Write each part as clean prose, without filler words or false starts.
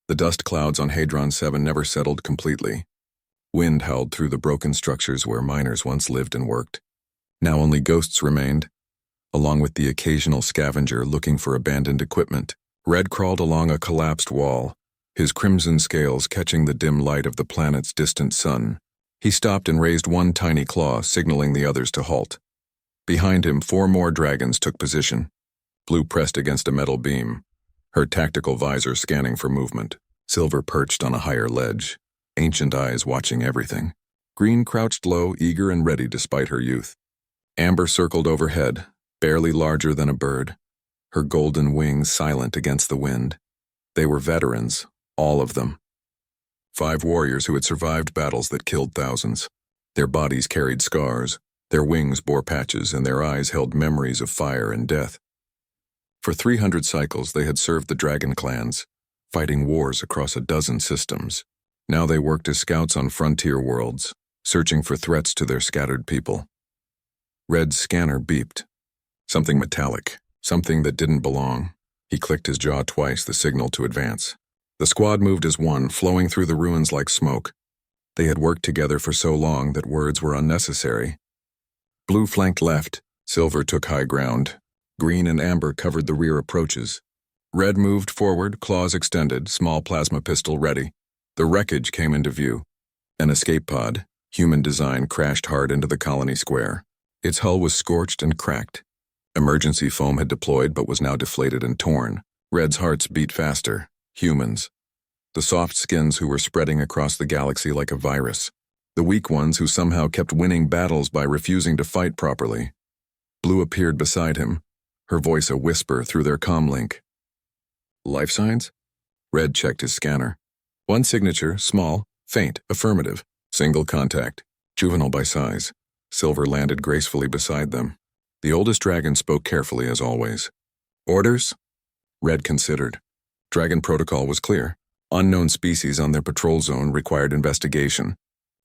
The dust clouds on Hadron 7 never settled completely. Wind howled through the broken structures where miners once lived and worked. Now only ghosts remained, along with the occasional scavenger looking for abandoned equipment. Red crawled along a collapsed wall, his crimson scales catching the dim light of the planet's distant sun. He stopped and raised one tiny claw, signaling the others to halt. Behind him, 4 more dragons took position. Blue pressed against a metal beam, her tactical visor scanning for movement. Silver perched on a higher ledge, ancient eyes watching everything. Green crouched low, eager and ready despite her youth. Amber circled overhead, barely larger than a bird, her golden wings silent against the wind. They were veterans, all of them. 5 warriors who had survived battles that killed thousands. Their bodies carried scars, their wings bore patches, and their eyes held memories of fire and death. For 300 cycles they had served the dragon clans, fighting wars across a dozen systems. Now they worked as scouts on frontier worlds, searching for threats to their scattered people. Red's scanner beeped. Something metallic, something that didn't belong. He clicked his jaw twice, the signal to advance. The squad moved as one, flowing through the ruins like smoke. They had worked together for so long that words were unnecessary. Blue flanked left, Silver took high ground. Green and Amber covered the rear approaches. Red moved forward, claws extended, small plasma pistol ready. The wreckage came into view. An escape pod, human design, crashed hard into the colony square. Its hull was scorched and cracked. Emergency foam had deployed but was now deflated and torn. Red's hearts beat faster. Humans. The soft skins who were spreading across the galaxy like a virus. The weak ones who somehow kept winning battles by refusing to fight properly. Blue appeared beside him, her voice a whisper through their comlink. Life signs? Red checked his scanner. One signature, small, faint, affirmative. Single contact, juvenile by size. Silver landed gracefully beside them. The oldest dragon spoke carefully as always. Orders? Red considered. Dragon protocol was clear. Unknown species on their patrol zone required investigation.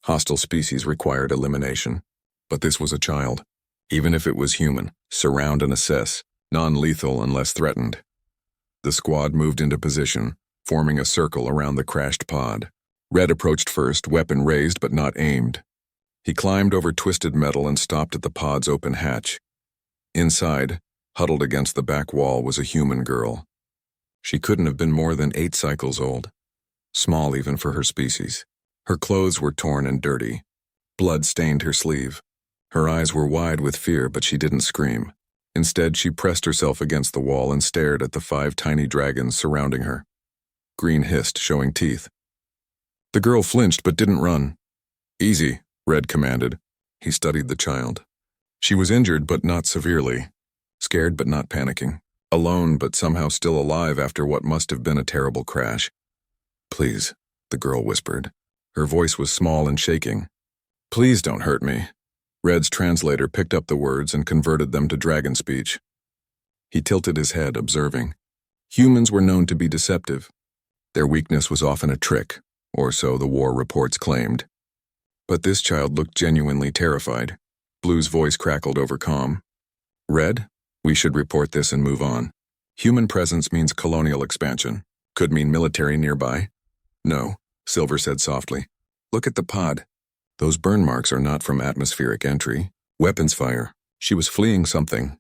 Hostile species required elimination. But this was a child. Even if it was human, surround and assess, non-lethal unless threatened. The squad moved into position, forming a circle around the crashed pod. Red approached first, weapon raised but not aimed. He climbed over twisted metal and stopped at the pod's open hatch. Inside, huddled against the back wall, was a human girl. She couldn't have been more than 8 cycles old, small even for her species. Her clothes were torn and dirty. Blood stained her sleeve. Her eyes were wide with fear, but she didn't scream. Instead, she pressed herself against the wall and stared at the 5 tiny dragons surrounding her. Green hissed, showing teeth. The girl flinched but didn't run. Easy, Red commanded. He studied the child. She was injured but not severely, scared but not panicking. Alone but somehow still alive after what must have been a terrible crash. Please, the girl whispered. Her voice was small and shaking. Please don't hurt me. Red's translator picked up the words and converted them to dragon speech. He tilted his head, observing. Humans were known to be deceptive. Their weakness was often a trick, or so the war reports claimed. But this child looked genuinely terrified. Blue's voice crackled over calm. Red? We should report this and move on. Human presence means colonial expansion. Could mean military nearby. No, Silver said softly. Look at the pod. Those burn marks are not from atmospheric entry. Weapons fire. She was fleeing something.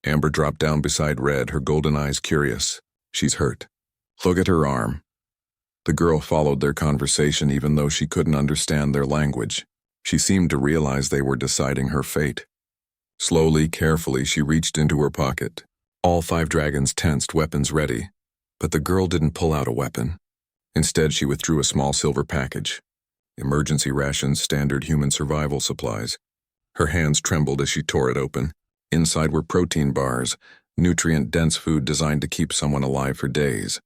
Amber dropped down beside Red, her golden eyes curious. She's hurt. Look at her arm. The girl followed their conversation even though she couldn't understand their language. She seemed to realize they were deciding her fate. Slowly, carefully, she reached into her pocket. All 5 dragons tensed, weapons ready. But the girl didn't pull out a weapon. Instead, she withdrew a small silver package. Emergency rations, standard human survival supplies. Her hands trembled as she tore it open. Inside were protein bars, nutrient-dense food designed to keep someone alive for days.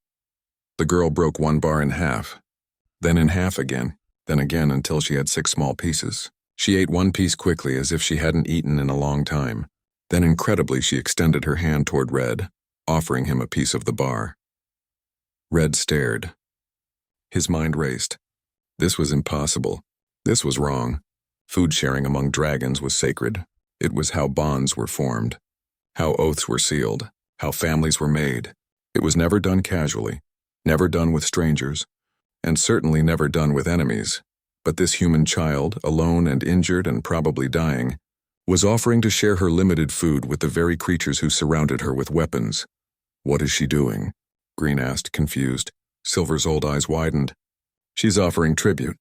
The girl broke 1 bar in half, then in half again, then again until she had 6 small pieces. She ate 1 piece quickly as if she hadn't eaten in a long time. Then incredibly she extended her hand toward Red, offering him a piece of the bar. Red stared. His mind raced. This was impossible. This was wrong. Food sharing among dragons was sacred. It was how bonds were formed, how oaths were sealed, how families were made. It was never done casually. Never done with strangers, and certainly never done with enemies. But this human child, alone and injured and probably dying, was offering to share her limited food with the very creatures who surrounded her with weapons. "What is she doing?" Green asked, confused. Silver's old eyes widened. "She's offering tribute.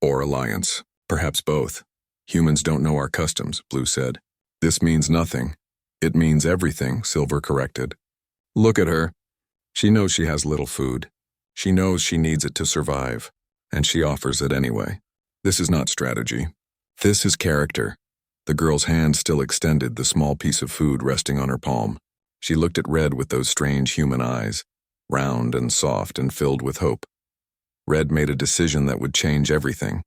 Or alliance. Perhaps both. Humans don't know our customs," Blue said. "This means nothing." "It means everything," Silver corrected. "Look at her. She knows she has little food. She knows she needs it to survive, and she offers it anyway. This is not strategy. This is character." The girl's hand still extended, the small piece of food resting on her palm. She looked at Red with those strange human eyes, round and soft and filled with hope. Red made a decision that would change everything.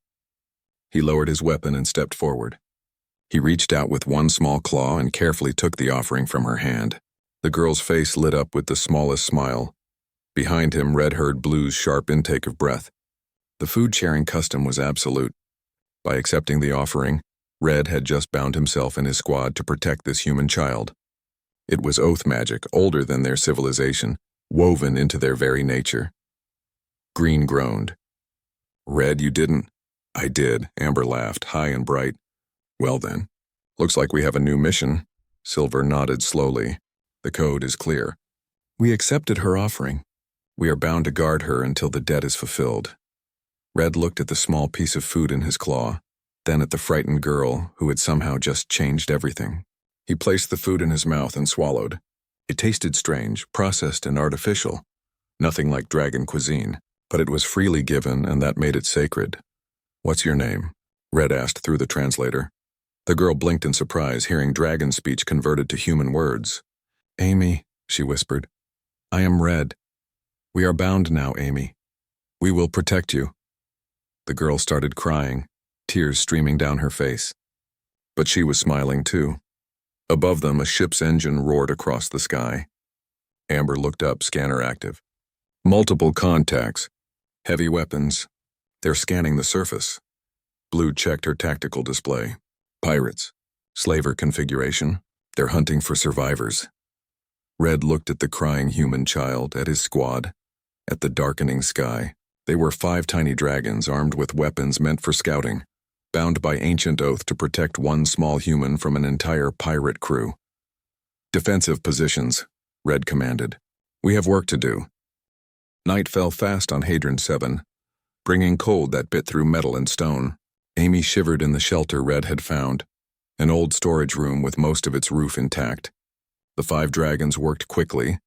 He lowered his weapon and stepped forward. He reached out with one small claw and carefully took the offering from her hand. The girl's face lit up with the smallest smile. Behind him, Red heard Blue's sharp intake of breath. The food-sharing custom was absolute. By accepting the offering, Red had just bound himself and his squad to protect this human child. It was oath magic, older than their civilization, woven into their very nature. Green groaned. "Red, you didn't?" "I did," Amber laughed, high and bright. "Well then, looks like we have a new mission." Silver nodded slowly. "The code is clear. We accepted her offering. We are bound to guard her until the debt is fulfilled." Red looked at the small piece of food in his claw, then at the frightened girl who had somehow just changed everything. He placed the food in his mouth and swallowed. It tasted strange, processed and artificial. Nothing like dragon cuisine, but it was freely given and that made it sacred. "What's your name?" Red asked through the translator. The girl blinked in surprise, hearing dragon speech converted to human words. "Amy," she whispered. "I am Red. We are bound now, Amy. We will protect you." The girl started crying, tears streaming down her face. But she was smiling too. Above them, a ship's engine roared across the sky. Amber looked up, scanner active. "Multiple contacts. Heavy weapons. They're scanning the surface." Blue checked her tactical display. "Pirates. Slaver configuration. They're hunting for survivors." Red looked at the crying human child, at his squad, at the darkening sky. They were 5 tiny dragons armed with weapons meant for scouting, bound by ancient oath to protect one small human from an entire pirate crew. "Defensive positions," Red commanded. "We have work to do." Night fell fast on Hadron 7, bringing cold that bit through metal and stone. Amy shivered in the shelter Red had found, an old storage room with most of its roof intact. The 5 dragons worked quickly,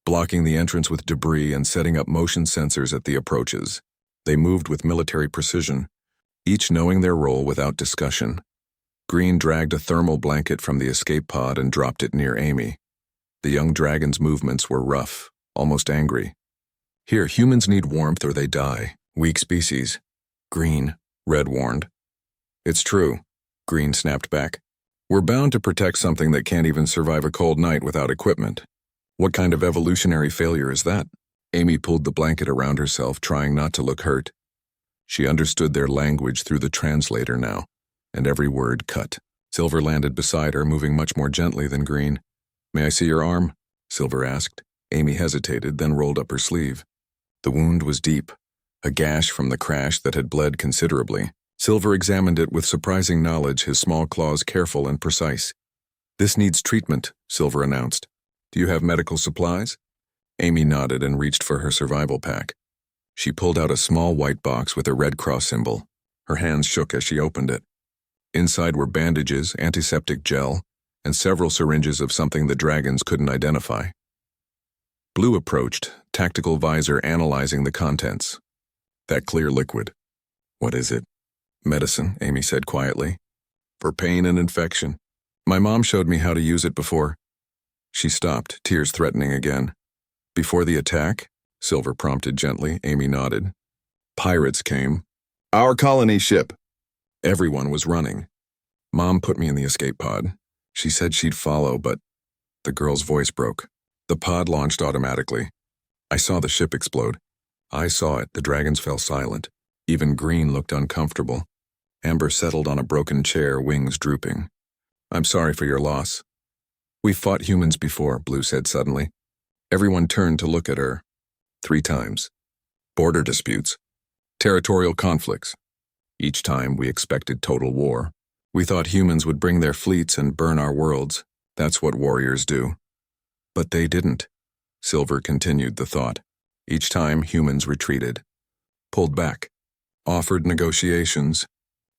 blocking the entrance with debris and setting up motion sensors at the approaches. They moved with military precision, each knowing their role without discussion. Green dragged a thermal blanket from the escape pod and dropped it near Amy. The young dragon's movements were rough, almost angry. "Here, humans need warmth or they die. Weak species." "Green," Red warned. "It's true," Green snapped back. "We're bound to protect something that can't even survive a cold night without equipment. What kind of evolutionary failure is that?" Amy pulled the blanket around herself, trying not to look hurt. She understood their language through the translator now, and every word cut. Silver landed beside her, moving much more gently than Green. "May I see your arm?" Silver asked. Amy hesitated, then rolled up her sleeve. The wound was deep, a gash from the crash that had bled considerably. Silver examined it with surprising knowledge, his small claws careful and precise. "This needs treatment," Silver announced. "Do you have medical supplies?" Amy nodded and reached for her survival pack. She pulled out a small white box with a Red Cross symbol. Her hands shook as she opened it. Inside were bandages, antiseptic gel, and several syringes of something the dragons couldn't identify. Blue approached, tactical visor analyzing the contents. "That clear liquid. What is it?" "Medicine," Amy said quietly. "For pain and infection. My mom showed me how to use it before." She stopped, tears threatening again. "Before the attack?" Silver prompted gently. Amy nodded. "Pirates came. Our colony ship." Everyone was running. "Mom put me in the escape pod. She said she'd follow, but..." The girl's voice broke. "The pod launched automatically. I saw the ship explode. I saw it." The dragons fell silent. Even Green looked uncomfortable. Amber settled on a broken chair, wings drooping. "I'm sorry for your loss." "We've fought humans before," Blue said suddenly. Everyone turned to look at her. 3 times. Border disputes. Territorial conflicts. Each time we expected total war. We thought humans would bring their fleets and burn our worlds. That's what warriors do. But they didn't. Silver continued the thought. Each time humans retreated. Pulled back. Offered negotiations.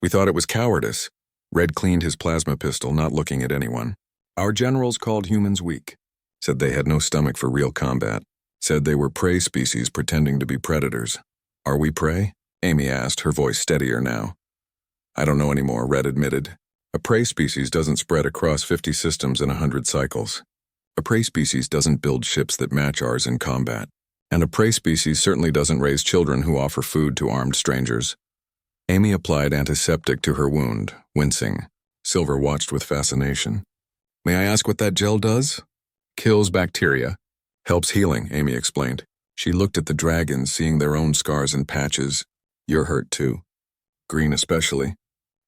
We thought it was cowardice. Red cleaned his plasma pistol, not looking at anyone. Our generals called humans weak. Said they had no stomach for real combat. Said they were prey species pretending to be predators. Are we prey? Amy asked, her voice steadier now. I don't know anymore, Red admitted. A prey species doesn't spread across 50 systems in 100 cycles. A prey species doesn't build ships that match ours in combat. And a prey species certainly doesn't raise children who offer food to armed strangers. Amy applied antiseptic to her wound, wincing. Silver watched with fascination. May I ask what that gel does? Kills bacteria. Helps healing, Amy explained. She looked at the dragons, seeing their own scars and patches. You're hurt too. Green especially.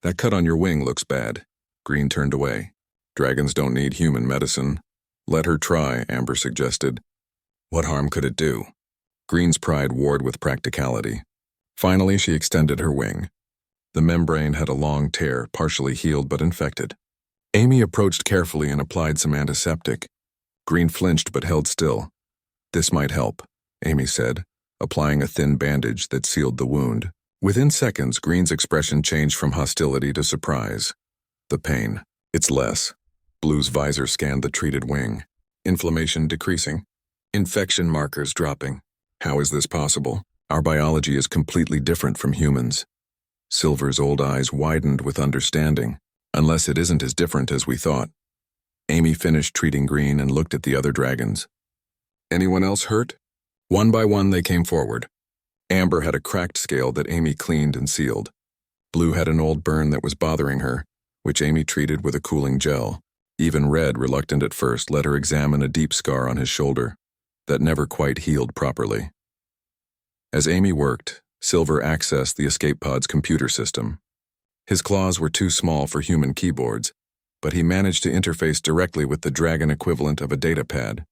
That cut on your wing looks bad. Green turned away. Dragons don't need human medicine. Let her try, Amber suggested. What harm could it do? Green's pride warred with practicality. Finally, she extended her wing. The membrane had a long tear, partially healed but infected. Amy approached carefully and applied some antiseptic. Green flinched but held still. This might help, Amy said, applying a thin bandage that sealed the wound. Within seconds, Green's expression changed from hostility to surprise. The pain. It's less. Blue's visor scanned the treated wing. Inflammation decreasing. Infection markers dropping. How is this possible? Our biology is completely different from humans. Silver's old eyes widened with understanding, unless it isn't as different as we thought. Amy finished treating Green and looked at the other dragons. Anyone else hurt? One by one they came forward. Amber had a cracked scale that Amy cleaned and sealed. Blue had an old burn that was bothering her, which Amy treated with a cooling gel. Even Red, reluctant at first, let her examine a deep scar on his shoulder that never quite healed properly. As Amy worked, Silver accessed the escape pod's computer system. His claws were too small for human keyboards, but he managed to interface directly with the dragon equivalent of a datapad.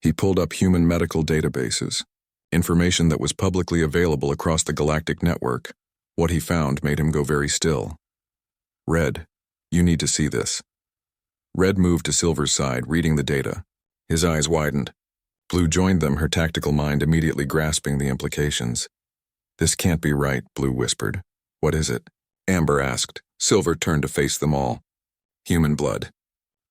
He pulled up human medical databases, information that was publicly available across the galactic network. What he found made him go very still. Red, you need to see this. Red moved to Silver's side, reading the data. His eyes widened. Blue joined them, her tactical mind immediately grasping the implications. This can't be right, Blue whispered. What is it? Amber asked. Silver turned to face them all. Human blood.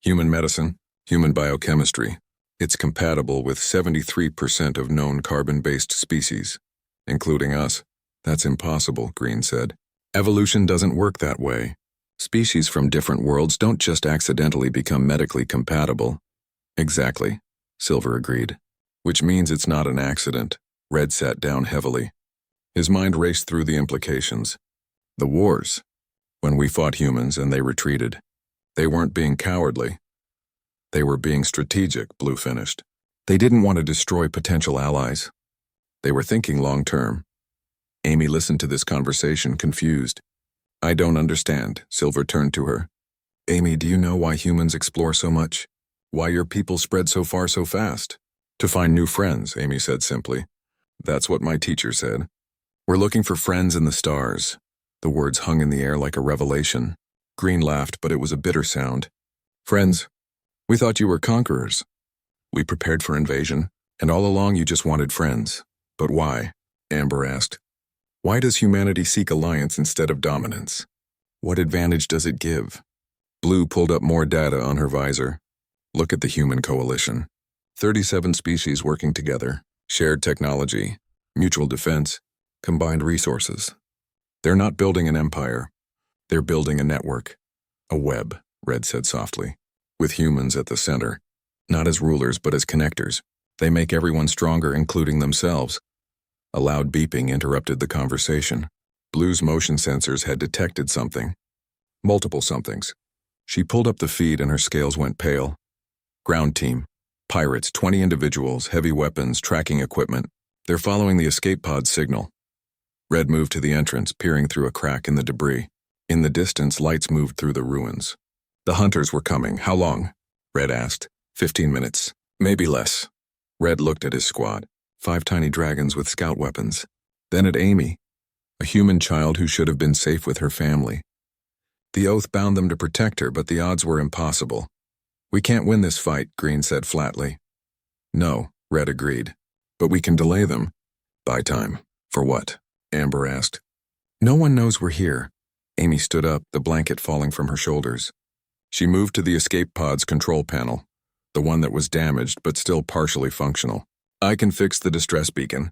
Human medicine. Human biochemistry. It's compatible with 73% of known carbon-based species, including us. That's impossible, Green said. Evolution doesn't work that way. Species from different worlds don't just accidentally become medically compatible. Exactly, Silver agreed. Which means it's not an accident. Red sat down heavily. His mind raced through the implications. The wars. When we fought humans and they retreated. They weren't being cowardly. They were being strategic, Blue finished. They didn't want to destroy potential allies. They were thinking long-term. Amy listened to this conversation, confused. I don't understand, Silver turned to her. Amy, do you know why humans explore so much? Why your people spread so far so fast? To find new friends, Amy said simply. That's what my teacher said. We're looking for friends in the stars. The words hung in the air like a revelation. Green laughed, but it was a bitter sound. Friends, we thought you were conquerors. We prepared for invasion, and all along you just wanted friends. But why? Amber asked. Why does humanity seek alliance instead of dominance? What advantage does it give? Blue pulled up more data on her visor. Look at the human coalition. 37 species working together, shared technology, mutual defense, combined resources. They're not building an empire. They're building a network. A web, Red said softly, with humans at the center. Not as rulers, but as connectors. They make everyone stronger, including themselves. A loud beeping interrupted the conversation. Blue's motion sensors had detected something. Multiple somethings. She pulled up the feed and her scales went pale. Ground team. Pirates, 20 individuals, heavy weapons, tracking equipment. They're following the escape pod signal. Red moved to the entrance, peering through a crack in the debris. In the distance, lights moved through the ruins. The hunters were coming. How long? Red asked. 15 minutes. Maybe less. Red looked at his squad. 5 tiny dragons with scout weapons. Then at Amy, a human child who should have been safe with her family. The oath bound them to protect her, but the odds were impossible. "We can't win this fight," Green said flatly. "No," Red agreed. "But we can delay them." "Buy time. For what?" Amber asked. "No one knows we're here." Amy stood up, the blanket falling from her shoulders. She moved to the escape pod's control panel, the one that was damaged but still partially functional. "I can fix the distress beacon.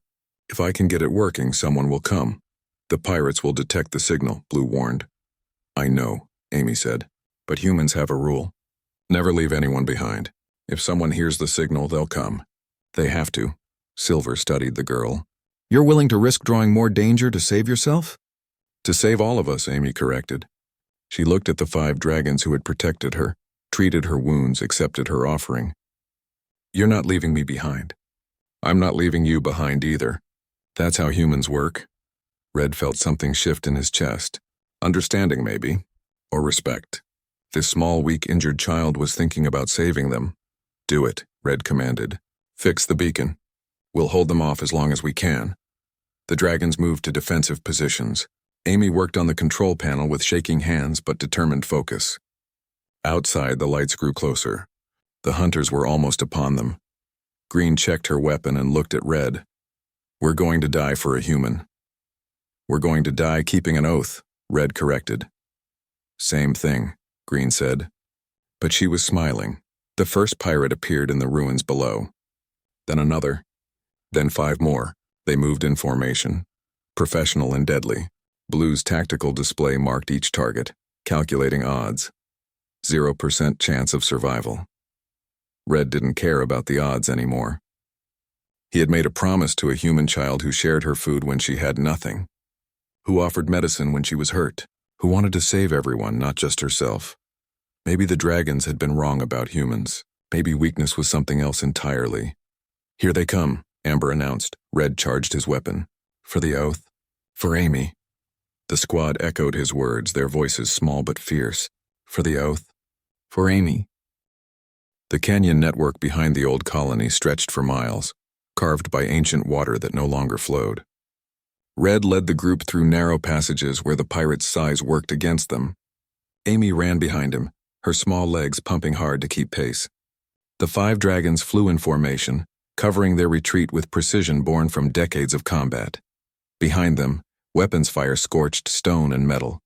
If I can get it working, someone will come. The pirates will detect the signal," Blue warned. "I know," Amy said, "but humans have a rule. Never leave anyone behind. If someone hears the signal, they'll come. They have to." Silver studied the girl. "You're willing to risk drawing more danger to save yourself?" "To save all of us," Amy corrected. She looked at the 5 dragons who had protected her, treated her wounds, accepted her offering. "You're not leaving me behind. I'm not leaving you behind either. That's how humans work." Red felt something shift in his chest. Understanding, maybe, or respect. This small, weak, injured child was thinking about saving them. "Do it," Red commanded. "Fix the beacon. We'll hold them off as long as we can." The dragons moved to defensive positions. Amy worked on the control panel with shaking hands but determined focus. Outside, the lights grew closer. The hunters were almost upon them. Green checked her weapon and looked at Red. "We're going to die for a human." "We're going to die keeping an oath," Red corrected. "Same thing," Green said. But she was smiling. The first pirate appeared in the ruins below. Then another. Then 5 more. They moved in formation. Professional and deadly. Blue's tactical display marked each target, calculating odds. 0% chance of survival. Red didn't care about the odds anymore. He had made a promise to a human child who shared her food when she had nothing, who offered medicine when she was hurt, who wanted to save everyone, not just herself. Maybe the dragons had been wrong about humans. Maybe weakness was something else entirely. "Here they come," Amber announced. Red charged his weapon. "For the oath." "For Amy." The squad echoed his words, their voices small but fierce. "For the oath." "For Amy." The canyon network behind the old colony stretched for miles, carved by ancient water that no longer flowed. Red led the group through narrow passages where the pirates' size worked against them. Amy ran behind him, her small legs pumping hard to keep pace. The 5 dragons flew in formation, covering their retreat with precision born from decades of combat. Behind them, weapons fire scorched stone and metal.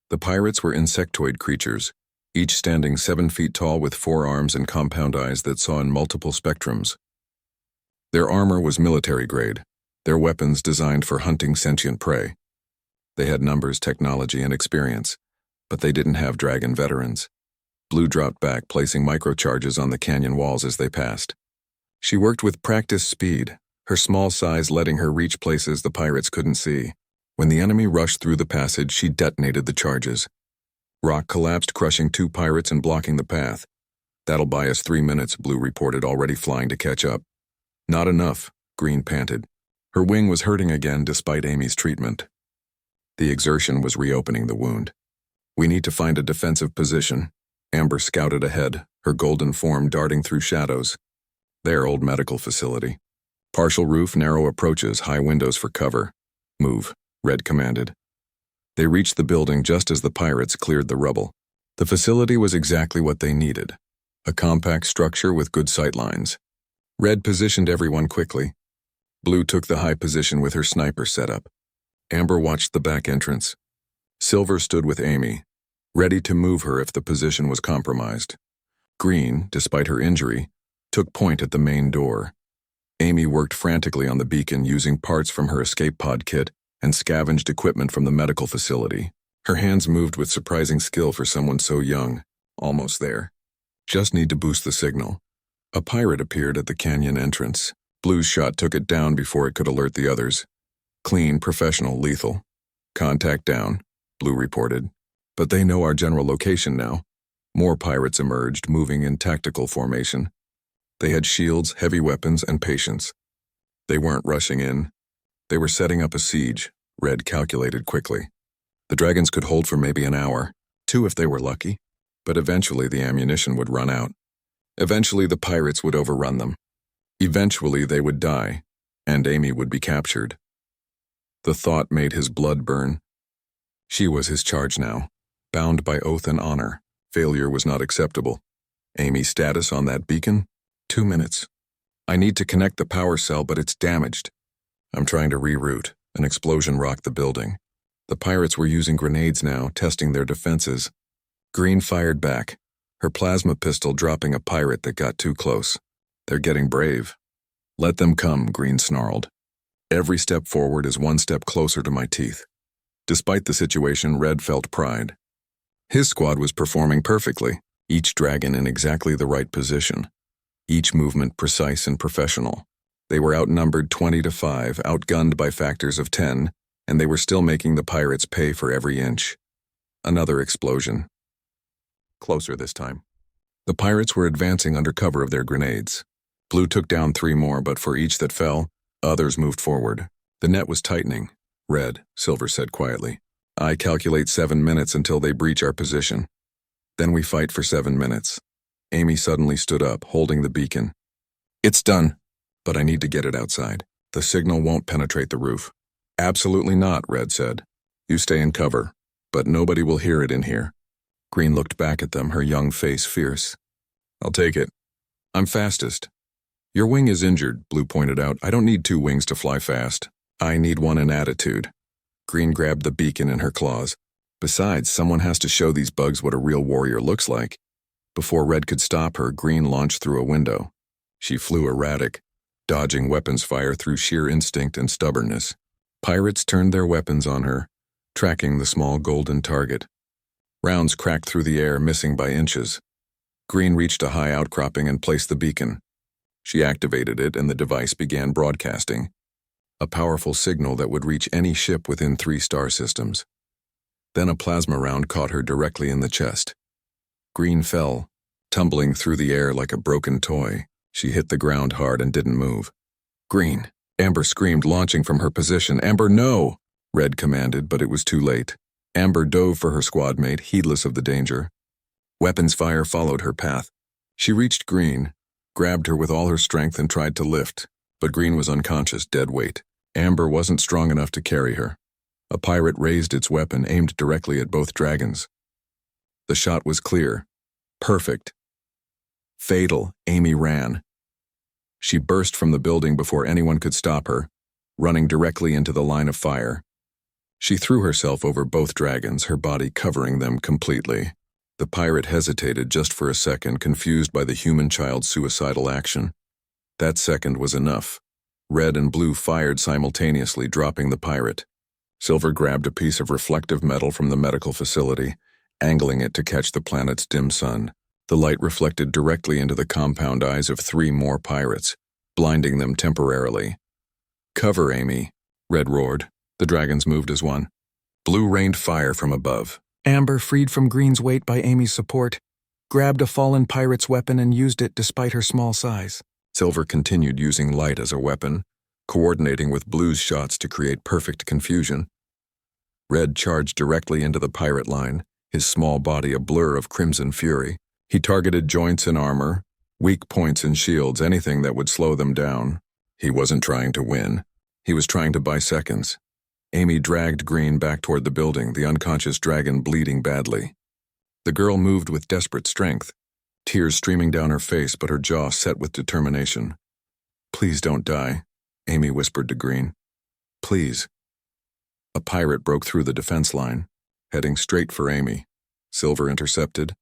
The pirates were insectoid creatures, each standing 7 feet tall with 4 arms and compound eyes that saw in multiple spectrums. Their armor was military grade, their weapons designed for hunting sentient prey. They had numbers, technology, and experience, but they didn't have dragon veterans. Blue dropped back, placing microcharges on the canyon walls as they passed. She worked with practiced speed, her small size letting her reach places the pirates couldn't see. When the enemy rushed through the passage, she detonated the charges. Rock collapsed, crushing 2 pirates and blocking the path. "That'll buy us 3 minutes," Blue reported, already flying to catch up. "Not enough," Green panted. Her wing was hurting again despite Amy's treatment. The exertion was reopening the wound. "We need to find a defensive position." Amber scouted ahead, her golden form darting through shadows. Their old medical facility. Partial roof, narrow approaches, high windows for cover. "Move," Red commanded. They reached the building just as the pirates cleared the rubble. The facility was exactly what they needed. A compact structure with good sightlines. Red positioned everyone quickly. Blue took the high position with her sniper set up. Amber watched the back entrance. Silver stood with Amy, ready to move her if the position was compromised. Green, despite her injury, took point at the main door. Amy worked frantically on the beacon using parts from her escape pod kit and scavenged equipment from the medical facility. Her hands moved with surprising skill for someone so young. Almost there. Just need to boost the signal. A pirate appeared at the canyon entrance. Blue's shot took it down before it could alert the others. Clean, professional, lethal. "Contact down," Blue reported. "But they know our general location now." More pirates emerged, moving in tactical formation. They had shields, heavy weapons, and patience. They weren't rushing in. They were setting up a siege, Red calculated quickly. The dragons could hold for maybe an hour, 2 if they were lucky. But eventually the ammunition would run out. Eventually the pirates would overrun them. Eventually they would die. and Amy would be captured. The thought made his blood burn. She was his charge now, bound by oath and honor. Failure was not acceptable. Amy's status on that beacon? 2 minutes. I need to connect the power cell, but it's damaged. I'm trying to reroute. An explosion rocked the building. The pirates were using grenades now, testing their defenses. Green fired back, her plasma pistol dropping a pirate that got too close. They're getting brave. Let them come, Green snarled. Every step forward is one step closer to my teeth. Despite the situation, Red felt pride. His squad was performing perfectly, each dragon in exactly the right position. Each movement precise and professional. They were outnumbered 20-5, outgunned by factors of 10, and they were still making the pirates pay for every inch. Another explosion. Closer this time. The pirates were advancing under cover of their grenades. Blue took down 3 more, but for each that fell, others moved forward. The net was tightening. Red, Silver said quietly. I calculate 7 minutes until they breach our position. Then we fight for 7 minutes. Amy suddenly stood up, holding the beacon. It's done, but I need to get it outside. The signal won't penetrate the roof. Absolutely not, Red said. You stay in cover, but nobody will hear it in here. Green looked back at them, her young face fierce. I'll take it. I'm fastest. Your wing is injured, Blue pointed out. I don't need 2 wings to fly fast. I need one in attitude. Green grabbed the beacon in her claws. Besides, someone has to show these bugs what a real warrior looks like. Before Red could stop her, Green launched through a window. She flew erratic, dodging weapons fire through sheer instinct and stubbornness. Pirates turned their weapons on her, tracking the small golden target. Rounds cracked through the air, missing by inches. Green reached a high outcropping and placed the beacon. She activated it and the device began broadcasting. A powerful signal that would reach any ship within 3 star systems. Then a plasma round caught her directly in the chest. Green fell, tumbling through the air like a broken toy. She hit the ground hard and didn't move. Green, Amber screamed, launching from her position. Amber, no! Red commanded, but it was too late. Amber dove for her squad mate, heedless of the danger. Weapons fire followed her path. She reached Green, grabbed her with all her strength and tried to lift, but Green was unconscious, dead weight. Amber wasn't strong enough to carry her. A pirate raised its weapon, aimed directly at both dragons. The shot was clear. Perfect. Fatal. Amy ran. She burst from the building before anyone could stop her, running directly into the line of fire. She threw herself over both dragons, her body covering them completely. The pirate hesitated just for a second, confused by the human child's suicidal action. That second was enough. Red and Blue fired simultaneously, dropping the pirate. Silver grabbed a piece of reflective metal from the medical facility, angling it to catch the planet's dim sun. The light reflected directly into the compound eyes of 3 more pirates, blinding them temporarily. Cover, Amy, Red roared. The dragons moved as one. Blue rained fire from above. Amber, freed from Green's weight by Amy's support, grabbed a fallen pirate's weapon and used it despite her small size. Silver continued using light as a weapon, coordinating with Blue's shots to create perfect confusion. Red charged directly into the pirate line, his small body a blur of crimson fury. He targeted joints in armor, weak points in shields, anything that would slow them down. He wasn't trying to win. He was trying to buy seconds. Amy dragged Green back toward the building, the unconscious dragon bleeding badly. The girl moved with desperate strength, tears streaming down her face but her jaw set with determination. Please don't die, Amy whispered to Green. Please. A pirate broke through the defense line, heading straight for Amy. Silver intercepted,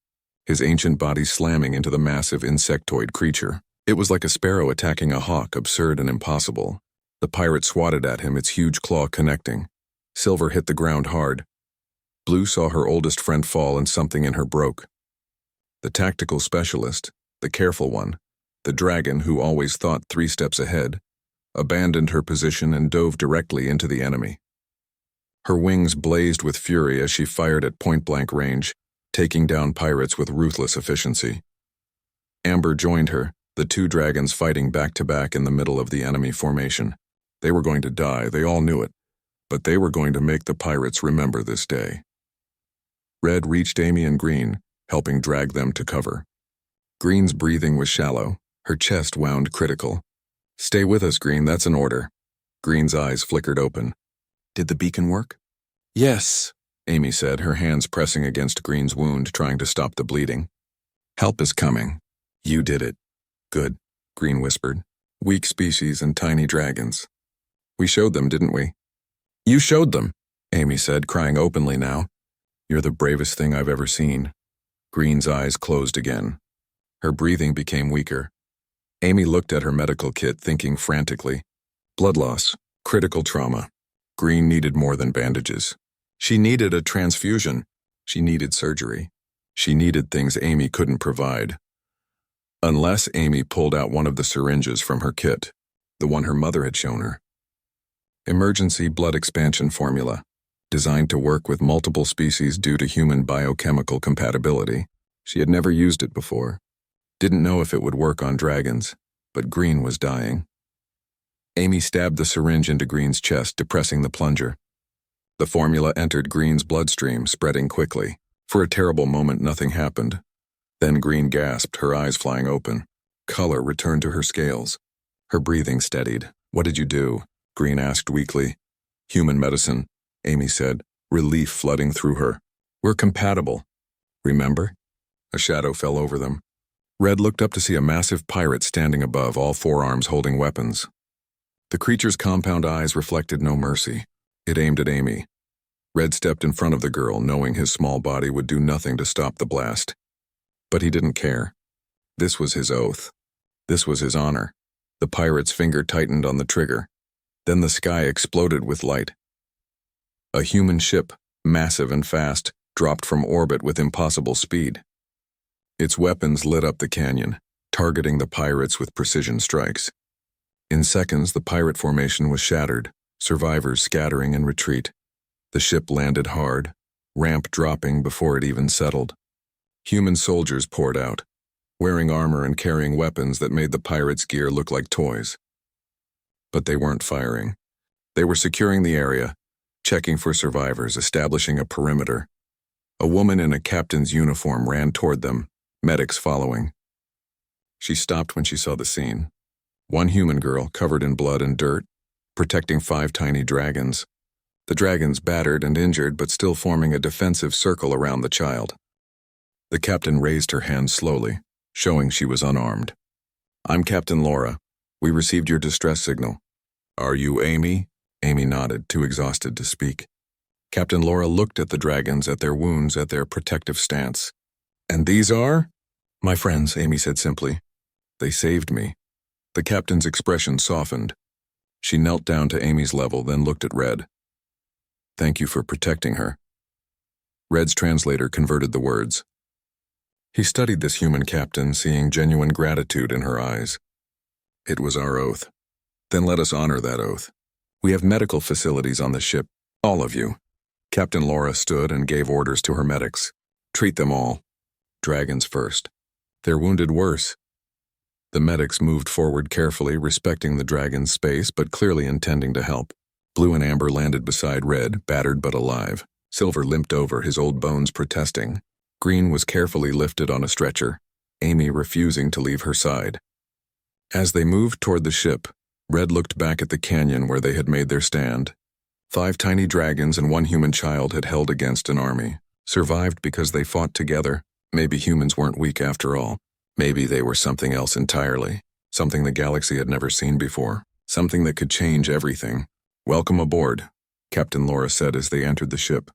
his ancient body slamming into the massive insectoid creature. It was like a sparrow attacking a hawk, absurd and impossible. The pirate swatted at him, its huge claw connecting. Silver hit the ground hard. Blue saw her oldest friend fall and something in her broke. The tactical specialist, the careful one, the dragon who always thought 3 steps ahead, abandoned her position and dove directly into the enemy. Her wings blazed with fury as she fired at point-blank range, taking down pirates with ruthless efficiency. Amber joined her, the 2 dragons fighting back-to-back in the middle of the enemy formation. They were going to die, they all knew it, but they were going to make the pirates remember this day. Red reached Amy and Green, helping drag them to cover. Green's breathing was shallow, her chest wound critical. Stay with us, Green, that's an order. Green's eyes flickered open. Did the beacon work? Yes, Amy said, her hands pressing against Green's wound, trying to stop the bleeding. Help is coming. You did it. Good, Green whispered. Weak species and tiny dragons. We showed them, didn't we? You showed them, Amy said, crying openly now. You're the bravest thing I've ever seen. Green's eyes closed again. Her breathing became weaker. Amy looked at her medical kit, thinking frantically. Blood loss, critical trauma. Green needed more than bandages. She needed a transfusion. She needed surgery. She needed things Amy couldn't provide. Unless Amy pulled out one of the syringes from her kit, the one her mother had shown her. Emergency blood expansion formula, designed to work with multiple species due to human biochemical compatibility. She had never used it before. Didn't know if it would work on dragons, but Green was dying. Amy stabbed the syringe into Green's chest, depressing the plunger. The formula entered Green's bloodstream, spreading quickly. For a terrible moment, nothing happened. Then Green gasped, her eyes flying open. Color returned to her scales. Her breathing steadied. What did you do? Green asked weakly. Human medicine, Amy said, relief flooding through her. We're compatible. Remember? A shadow fell over them. Red looked up to see a massive pirate standing above, all four arms holding weapons. The creature's compound eyes reflected no mercy. It aimed at Amy. Red stepped in front of the girl, knowing his small body would do nothing to stop the blast. But he didn't care. This was his oath. This was his honor. The pirate's finger tightened on the trigger. Then the sky exploded with light. A human ship, massive and fast, dropped from orbit with impossible speed. Its weapons lit up the canyon, targeting the pirates with precision strikes. In seconds, the pirate formation was shattered, survivors scattering in retreat. The ship landed hard, ramp dropping before it even settled. Human soldiers poured out, wearing armor and carrying weapons that made the pirates' gear look like toys. But they weren't firing. They were securing the area, checking for survivors, establishing a perimeter. A woman in a captain's uniform ran toward them, medics following. She stopped when she saw the scene. One human girl, covered in blood and dirt, protecting 5 tiny dragons. The dragons battered and injured, but still forming a defensive circle around the child. The captain raised her hand slowly, showing she was unarmed. I'm Captain Laura. We received your distress signal. Are you Amy? Amy nodded, too exhausted to speak. Captain Laura looked at the dragons, at their wounds, at their protective stance. And these are? My friends, Amy said simply. They saved me. The captain's expression softened. She knelt down to Amy's level, then looked at Red. Thank you for protecting her. Red's translator converted the words. He studied this human captain, seeing genuine gratitude in her eyes. It was our oath. Then let us honor that oath. We have medical facilities on the ship, all of you. Captain Laura stood and gave orders to her medics. Treat them all. Dragons first. They're wounded worse. The medics moved forward carefully, respecting the dragon's space, but clearly intending to help. Blue and Amber landed beside Red, battered but alive. Silver limped over, his old bones protesting. Green was carefully lifted on a stretcher, Amy refusing to leave her side. As they moved toward the ship, Red looked back at the canyon where they had made their stand. 5 tiny dragons and 1 human child had held against an army. Survived because they fought together. Maybe humans weren't weak after all. Maybe they were something else entirely. Something the galaxy had never seen before. Something that could change everything. Welcome aboard, Captain Laura said as they entered the ship.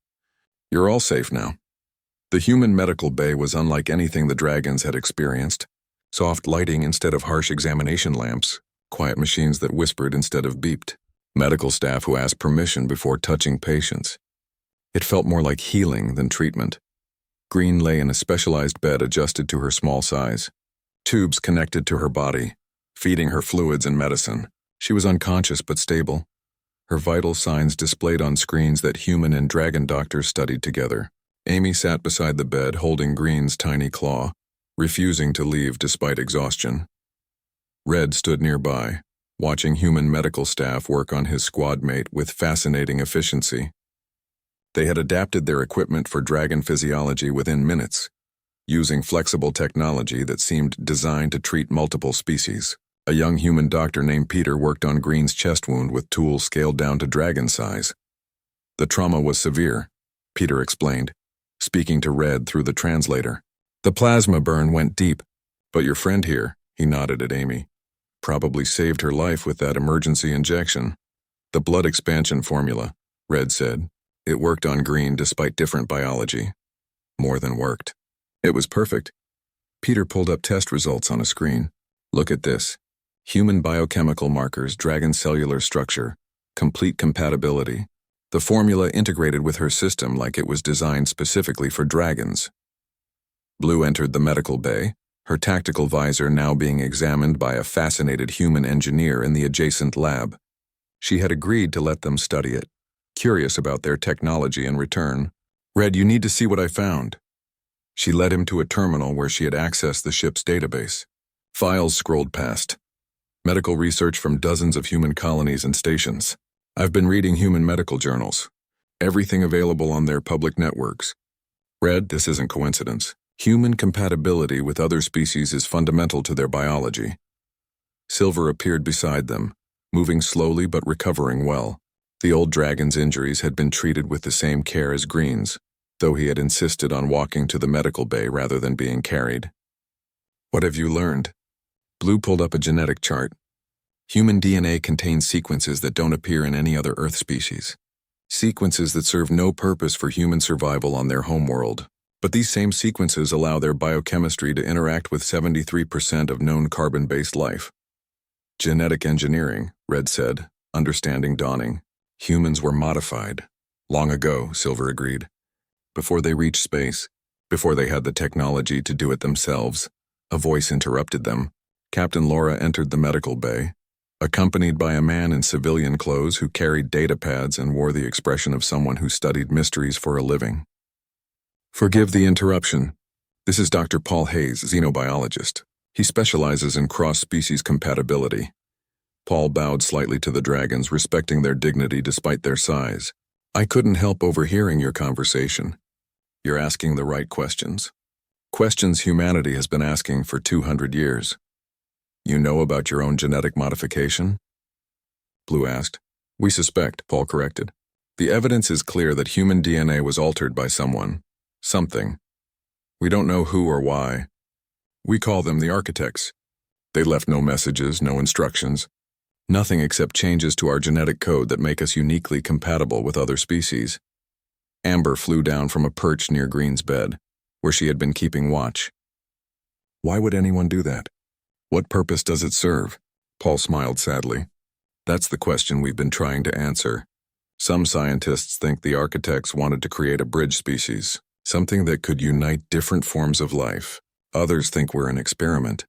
You're all safe now. The human medical bay was unlike anything the dragons had experienced. Soft lighting instead of harsh examination lamps. Quiet machines that whispered instead of beeped. Medical staff who asked permission before touching patients. It felt more like healing than treatment. Green lay in a specialized bed adjusted to her small size. Tubes connected to her body, feeding her fluids and medicine. She was unconscious but stable. Her vital signs displayed on screens that human and dragon doctors studied together. Amy sat beside the bed holding Green's tiny claw, refusing to leave despite exhaustion. Red stood nearby, watching human medical staff work on his squad mate with fascinating efficiency. They had adapted their equipment for dragon physiology within minutes, using flexible technology that seemed designed to treat multiple species. A young human doctor named Peter worked on Green's chest wound with tools scaled down to dragon size. The trauma was severe, Peter explained, speaking to Red through the translator. The plasma burn went deep, but your friend here, he nodded at Amy, probably saved her life with that emergency injection. The blood expansion formula, Red said. It worked on Green despite different biology. More than worked. It was perfect. Peter pulled up test results on a screen. Look at this. Human biochemical markers, dragon cellular structure, complete compatibility. The formula integrated with her system like it was designed specifically for dragons. Blue entered the medical bay, her tactical visor now being examined by a fascinated human engineer in the adjacent lab. She had agreed to let them study it, curious about their technology in return. Red, you need to see what I found. She led him to a terminal where she had accessed the ship's database. Files scrolled past. Medical research from dozens of human colonies and stations. I've been reading human medical journals. Everything available on their public networks. Red, this isn't coincidence. Human compatibility with other species is fundamental to their biology. Silver appeared beside them, moving slowly but recovering well. The old dragon's injuries had been treated with the same care as Green's, though he had insisted on walking to the medical bay rather than being carried. What have you learned? Blue pulled up a genetic chart. Human DNA contains sequences that don't appear in any other Earth species. Sequences that serve no purpose for human survival on their homeworld. But these same sequences allow their biochemistry to interact with 73% of known carbon-based life. Genetic engineering, Red said, understanding dawning. Humans were modified. Long ago, Silver agreed. Before they reached space, before they had the technology to do it themselves. A voice interrupted them. Captain Laura entered the medical bay, accompanied by a man in civilian clothes who carried data pads and wore the expression of someone who studied mysteries for a living. Forgive the interruption. This is Dr. Paul Hayes, xenobiologist. He specializes in cross-species compatibility. Paul bowed slightly to the dragons, respecting their dignity despite their size. I couldn't help overhearing your conversation. You're asking the right questions. Questions humanity has been asking for 200 years. You know about your own genetic modification? Blue asked. We suspect, Paul corrected. The evidence is clear that human DNA was altered by someone. Something. We don't know who or why. We call them the architects. They left no messages, no instructions. Nothing except changes to our genetic code that make us uniquely compatible with other species. Amber flew down from a perch near Green's bed, where she had been keeping watch. Why would anyone do that? What purpose does it serve? Paul smiled sadly. That's the question we've been trying to answer. Some scientists think the architects wanted to create a bridge species, something that could unite different forms of life. Others think we're an experiment.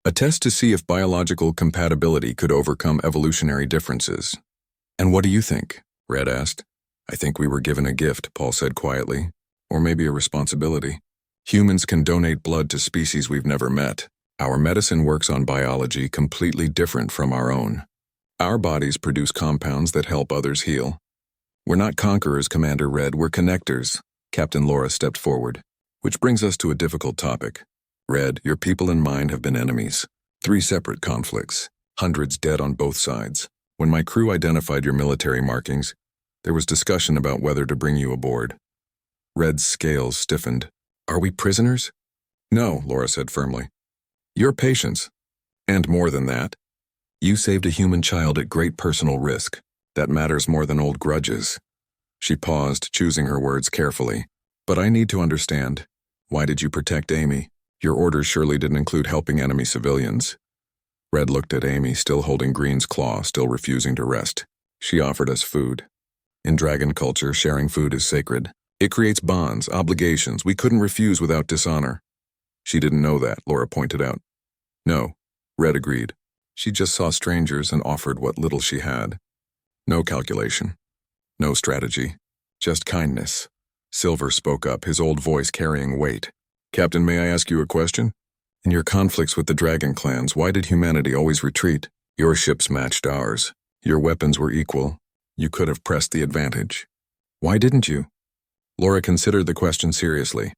A test to see if biological compatibility could overcome evolutionary differences. And what do you think? Red asked. I think we were given a gift, Paul said quietly. Or maybe a responsibility. Humans can donate blood to species we've never met. Our medicine works on biology completely different from our own. Our bodies produce compounds that help others heal. We're not conquerors, Commander Red, we're connectors. Captain Laura stepped forward. Which brings us to a difficult topic. Red, your people and mine have been enemies. 3 separate conflicts. Hundreds dead on both sides. When my crew identified your military markings, there was discussion about whether to bring you aboard. Red's scales stiffened. Are we prisoners? No, Laura said firmly. You're patients. And more than that. You saved a human child at great personal risk. That matters more than old grudges. She paused, choosing her words carefully. But I need to understand. Why did you protect Amy? Your orders surely didn't include helping enemy civilians. Red looked at Amy, still holding Green's claw, still refusing to rest. She offered us food. In dragon culture, sharing food is sacred. It creates bonds, obligations we couldn't refuse without dishonor. She didn't know that, Laura pointed out. No, Red agreed. She just saw strangers and offered what little she had. No calculation. No strategy. Just kindness. Silver spoke up, his old voice carrying weight. Captain, may I ask you a question? In your conflicts with the dragon clans, why did humanity always retreat? Your ships matched ours. Your weapons were equal. You could have pressed the advantage. Why didn't you? Laura considered the question seriously.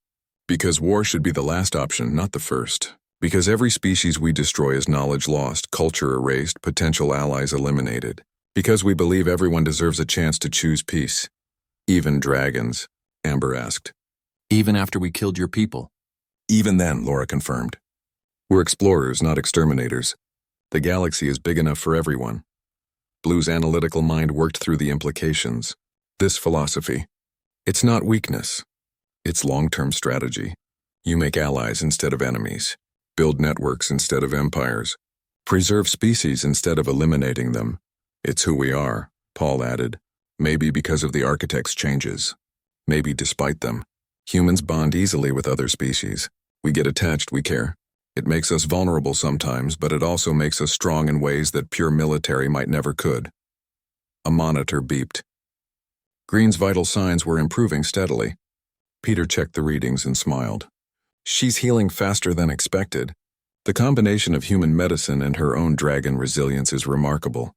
Because war should be the last option, not the first. Because every species we destroy is knowledge lost, culture erased, potential allies eliminated. Because we believe everyone deserves a chance to choose peace. Even dragons, Amber asked. Even after we killed your people? Even then, Laura confirmed. We're explorers, not exterminators. The galaxy is big enough for everyone. Blue's analytical mind worked through the implications. This philosophy. It's not weakness. It's long-term strategy. You make allies instead of enemies. Build networks instead of empires. Preserve species instead of eliminating them. It's who we are, Paul added. Maybe because of the architect's changes. Maybe despite them. Humans bond easily with other species. We get attached, we care. It makes us vulnerable sometimes, but it also makes us strong in ways that pure military might never could. A monitor beeped. Green's vital signs were improving steadily. Peter checked the readings and smiled. She's healing faster than expected. The combination of human medicine and her own dragon resilience is remarkable.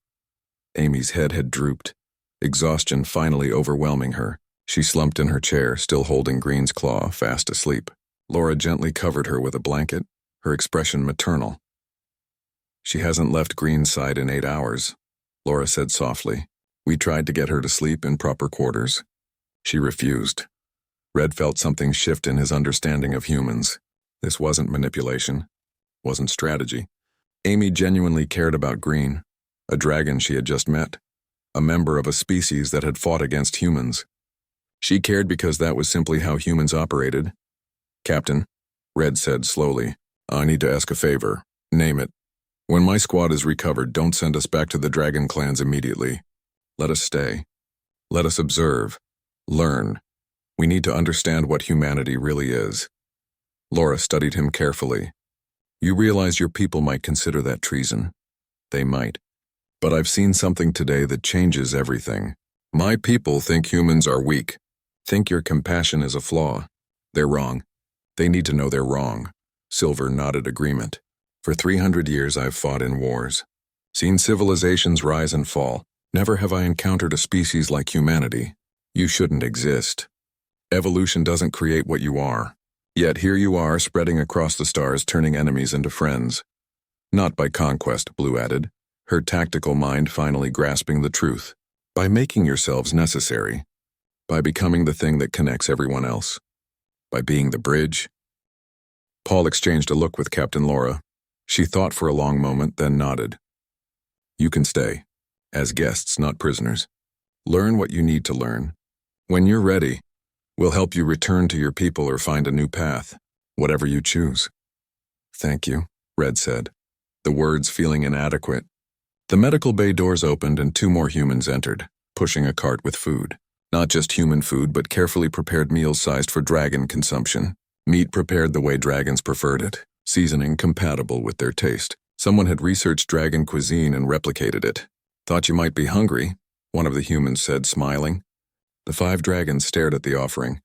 Amy's head had drooped, exhaustion finally overwhelming her. She slumped in her chair, still holding Green's claw, fast asleep. Laura gently covered her with a blanket, her expression maternal. She hasn't left Green's side in 8 hours, Laura said softly. We tried to get her to sleep in proper quarters. She refused. Red felt something shift in his understanding of humans. This wasn't manipulation, wasn't strategy. Amy genuinely cared about Green, a dragon she had just met, a member of a species that had fought against humans. She cared because that was simply how humans operated. Captain, Red said slowly, I need to ask a favor. Name it. When my squad is recovered, don't send us back to the dragon clans immediately. Let us stay. Let us observe. Learn. We need to understand what humanity really is. Laura studied him carefully. You realize your people might consider that treason. They might. But I've seen something today that changes everything. My people think humans are weak. Think your compassion is a flaw. They're wrong. They need to know they're wrong. Silver nodded agreement. For 300 years I've fought in wars. Seen civilizations rise and fall. Never have I encountered a species like humanity. You shouldn't exist. Evolution doesn't create what you are. Yet here you are, spreading across the stars, turning enemies into friends. Not by conquest, Blue added, her tactical mind finally grasping the truth. By making yourselves necessary. By becoming the thing that connects everyone else. By being the bridge. Paul exchanged a look with Captain Laura. She thought for a long moment, then nodded. You can stay. As guests, not prisoners. Learn what you need to learn. When you're ready, we'll help you return to your people or find a new path, whatever you choose. Thank you, Red said, the words feeling inadequate. The medical bay doors opened and 2 more humans entered, pushing a cart with food. Not just human food, but carefully prepared meals sized for dragon consumption. Meat prepared the way dragons preferred it, seasoning compatible with their taste. Someone had researched dragon cuisine and replicated it. Thought you might be hungry, one of the humans said, smiling. The 5 dragons stared at the offering.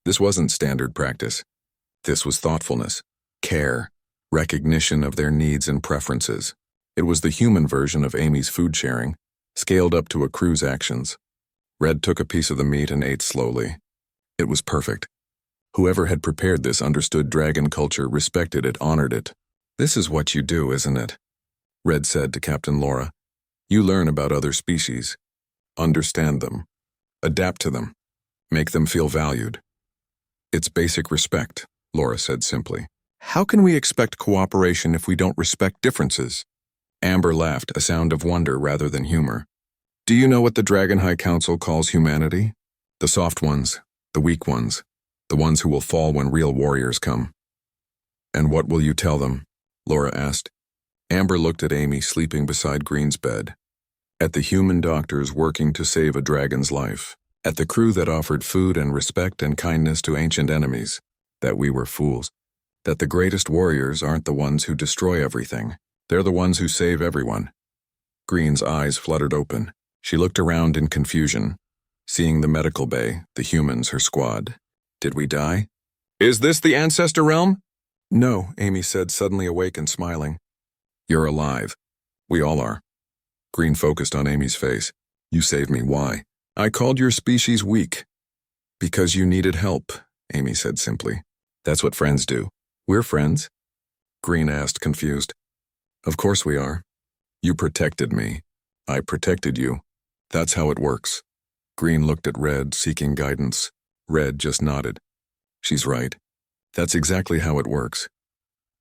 This wasn't standard practice. This was thoughtfulness, care, recognition of their needs and preferences. It was the human version of Amy's food sharing, scaled up to a crew's actions. Red took a piece of the meat and ate slowly. It was perfect. Whoever had prepared this understood dragon culture, respected it, honored it. This is what you do, isn't it? Red said to Captain Laura. You learn about other species. Understand them. Adapt to them. Make them feel valued. It's basic respect, Laura said simply. How can we expect cooperation if we don't respect differences? Amber laughed, a sound of wonder rather than humor. Do you know what the Dragon High Council calls humanity? The soft ones, the weak ones, the ones who will fall when real warriors come. And what will you tell them? Laura asked. Amber looked at Amy sleeping beside Green's bed. At the human doctors working to save a dragon's life. At the crew that offered food and respect and kindness to ancient enemies. That we were fools. That the greatest warriors aren't the ones who destroy everything. They're the ones who save everyone. Green's eyes fluttered open. She looked around in confusion, seeing the medical bay, the humans, her squad. Did we die? Is this the ancestor realm? No, Amy said, suddenly awake and smiling. You're alive. We all are. Green focused on Amy's face. You saved me. Why? I called your species weak. Because you needed help, Amy said simply. That's what friends do. We're friends. Green asked, confused. Of course we are. You protected me. I protected you. That's how it works. Green looked at Red, seeking guidance. Red just nodded. She's right. That's exactly how it works.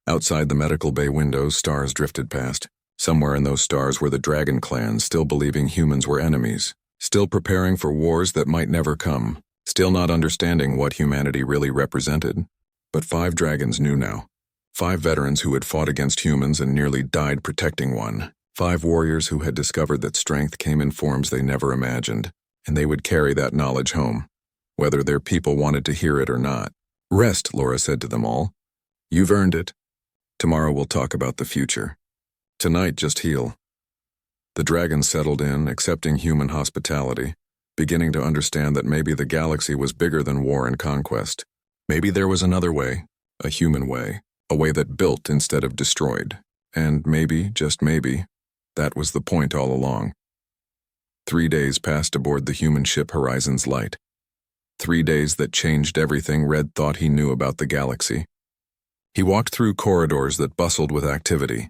Outside the medical bay windows, stars drifted past. Somewhere in those stars were the dragon clans, still believing humans were enemies, still preparing for wars that might never come, still not understanding what humanity really represented. But 5 dragons knew now. 5 veterans who had fought against humans and nearly died protecting one. 5 warriors who had discovered that strength came in forms they never imagined, and they would carry that knowledge home, whether their people wanted to hear it or not. Rest, Laura said to them all. You've earned it. Tomorrow we'll talk about the future. Tonight, just heal. The dragons settled in, accepting human hospitality, beginning to understand that maybe the galaxy was bigger than war and conquest. Maybe there was another way, a human way, a way that built instead of destroyed. And maybe, just maybe, that was the point all along. 3 days passed aboard the human ship Horizon's Light. 3 days that changed everything Red thought he knew about the galaxy. He walked through corridors that bustled with activity,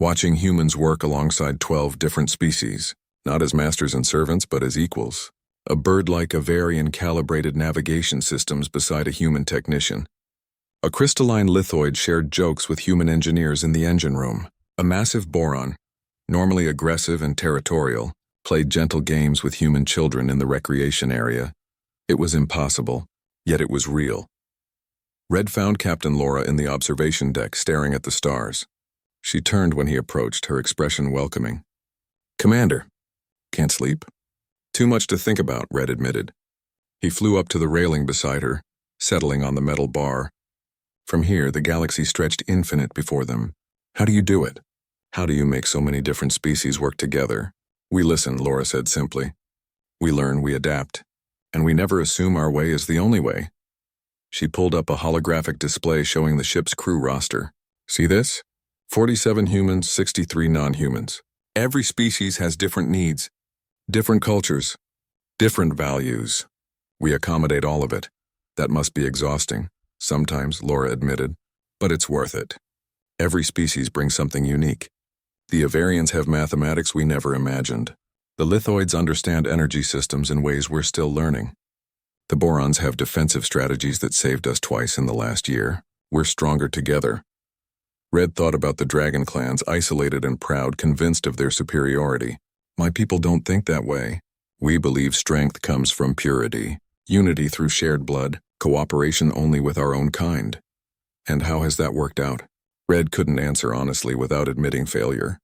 watching humans work alongside 12 different species, not as masters and servants but as equals. A bird-like Avarian calibrated navigation systems beside a human technician. A crystalline lithoid shared jokes with human engineers in the engine room. A massive boron, normally aggressive and territorial, played gentle games with human children in the recreation area. It was impossible, yet it was real. Red found Captain Laura in the observation deck staring at the stars. She turned when he approached, her expression welcoming. Commander. Can't sleep? Too much to think about, Red admitted. He flew up to the railing beside her, settling on the metal bar. From here, the galaxy stretched infinite before them. How do you do it? How do you make so many different species work together? We listen, Laura said simply. We learn, we adapt. And we never assume our way is the only way. She pulled up a holographic display showing the ship's crew roster. See this? 47 humans, 63 non-humans. Every species has different needs, different cultures, different values. We accommodate all of it. That must be exhausting, sometimes, Laura admitted, but it's worth it. Every species brings something unique. The Avarians have mathematics we never imagined. The lithoids understand energy systems in ways we're still learning. The borons have defensive strategies that saved us twice in the last year. We're stronger together. Red thought about the dragon clans, isolated and proud, convinced of their superiority. My people don't think that way. We believe strength comes from purity, unity through shared blood, cooperation only with our own kind. And how has that worked out? Red couldn't answer honestly without admitting failure.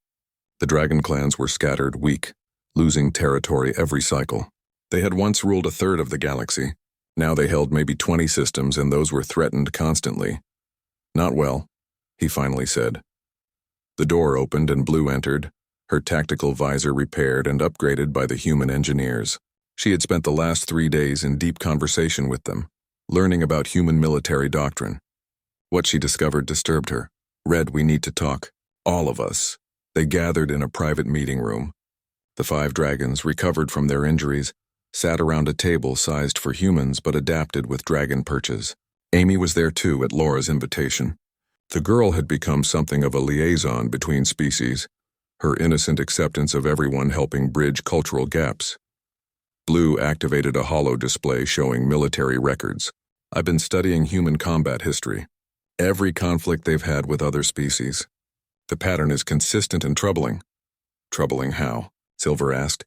The dragon clans were scattered, weak, losing territory every cycle. They had once ruled 1/3 of the galaxy. Now they held maybe 20 systems, and those were threatened constantly. Not well, he finally said. The door opened and Blue entered, her tactical visor repaired and upgraded by the human engineers. She had spent the last 3 days in deep conversation with them, learning about human military doctrine. What she discovered disturbed her. Red, we need to talk. All of us. They gathered in a private meeting room. The 5 dragons, recovered from their injuries, sat around a table sized for humans but adapted with dragon perches. Amy was there too at Laura's invitation. The girl had become something of a liaison between species, her innocent acceptance of everyone helping bridge cultural gaps. Blue activated a holo display showing military records. I've been studying human combat history. Every conflict they've had with other species. The pattern is consistent and troubling. Troubling how? Silver asked.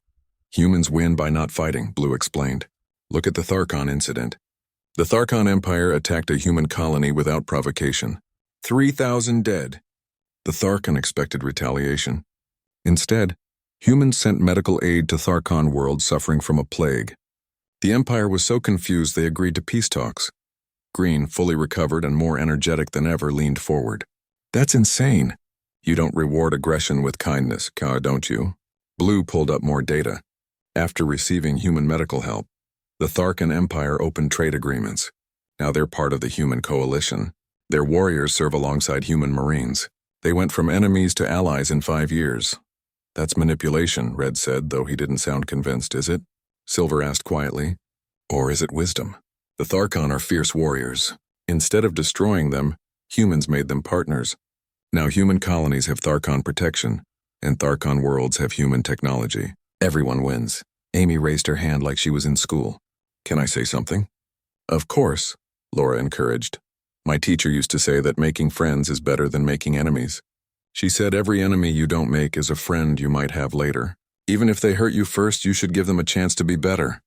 Humans win by not fighting, Blue explained. Look at the Tharkon incident. The Tharkon Empire attacked a human colony without provocation. 3,000 dead. The Tharkon expected retaliation. Instead, humans sent medical aid to Tharkon world suffering from a plague. The Empire was so confused they agreed to peace talks. Green, fully recovered and more energetic than ever, leaned forward. That's insane. You don't reward aggression with kindness, don't you? Blue pulled up more data. After receiving human medical help, the Tharkon Empire opened trade agreements. Now they're part of the human coalition. Their warriors serve alongside human marines. They went from enemies to allies in 5 years. That's manipulation, Red said, though he didn't sound convinced, is it? Silver asked quietly. Or is it wisdom? The Tharkon are fierce warriors. Instead of destroying them, humans made them partners. Now human colonies have Tharkon protection, and Tharkon worlds have human technology. Everyone wins. Amy raised her hand like she was in school. Can I say something? Of course, Laura encouraged. My teacher used to say that making friends is better than making enemies. She said every enemy you don't make is a friend you might have later. Even if they hurt you first, you should give them a chance to be better.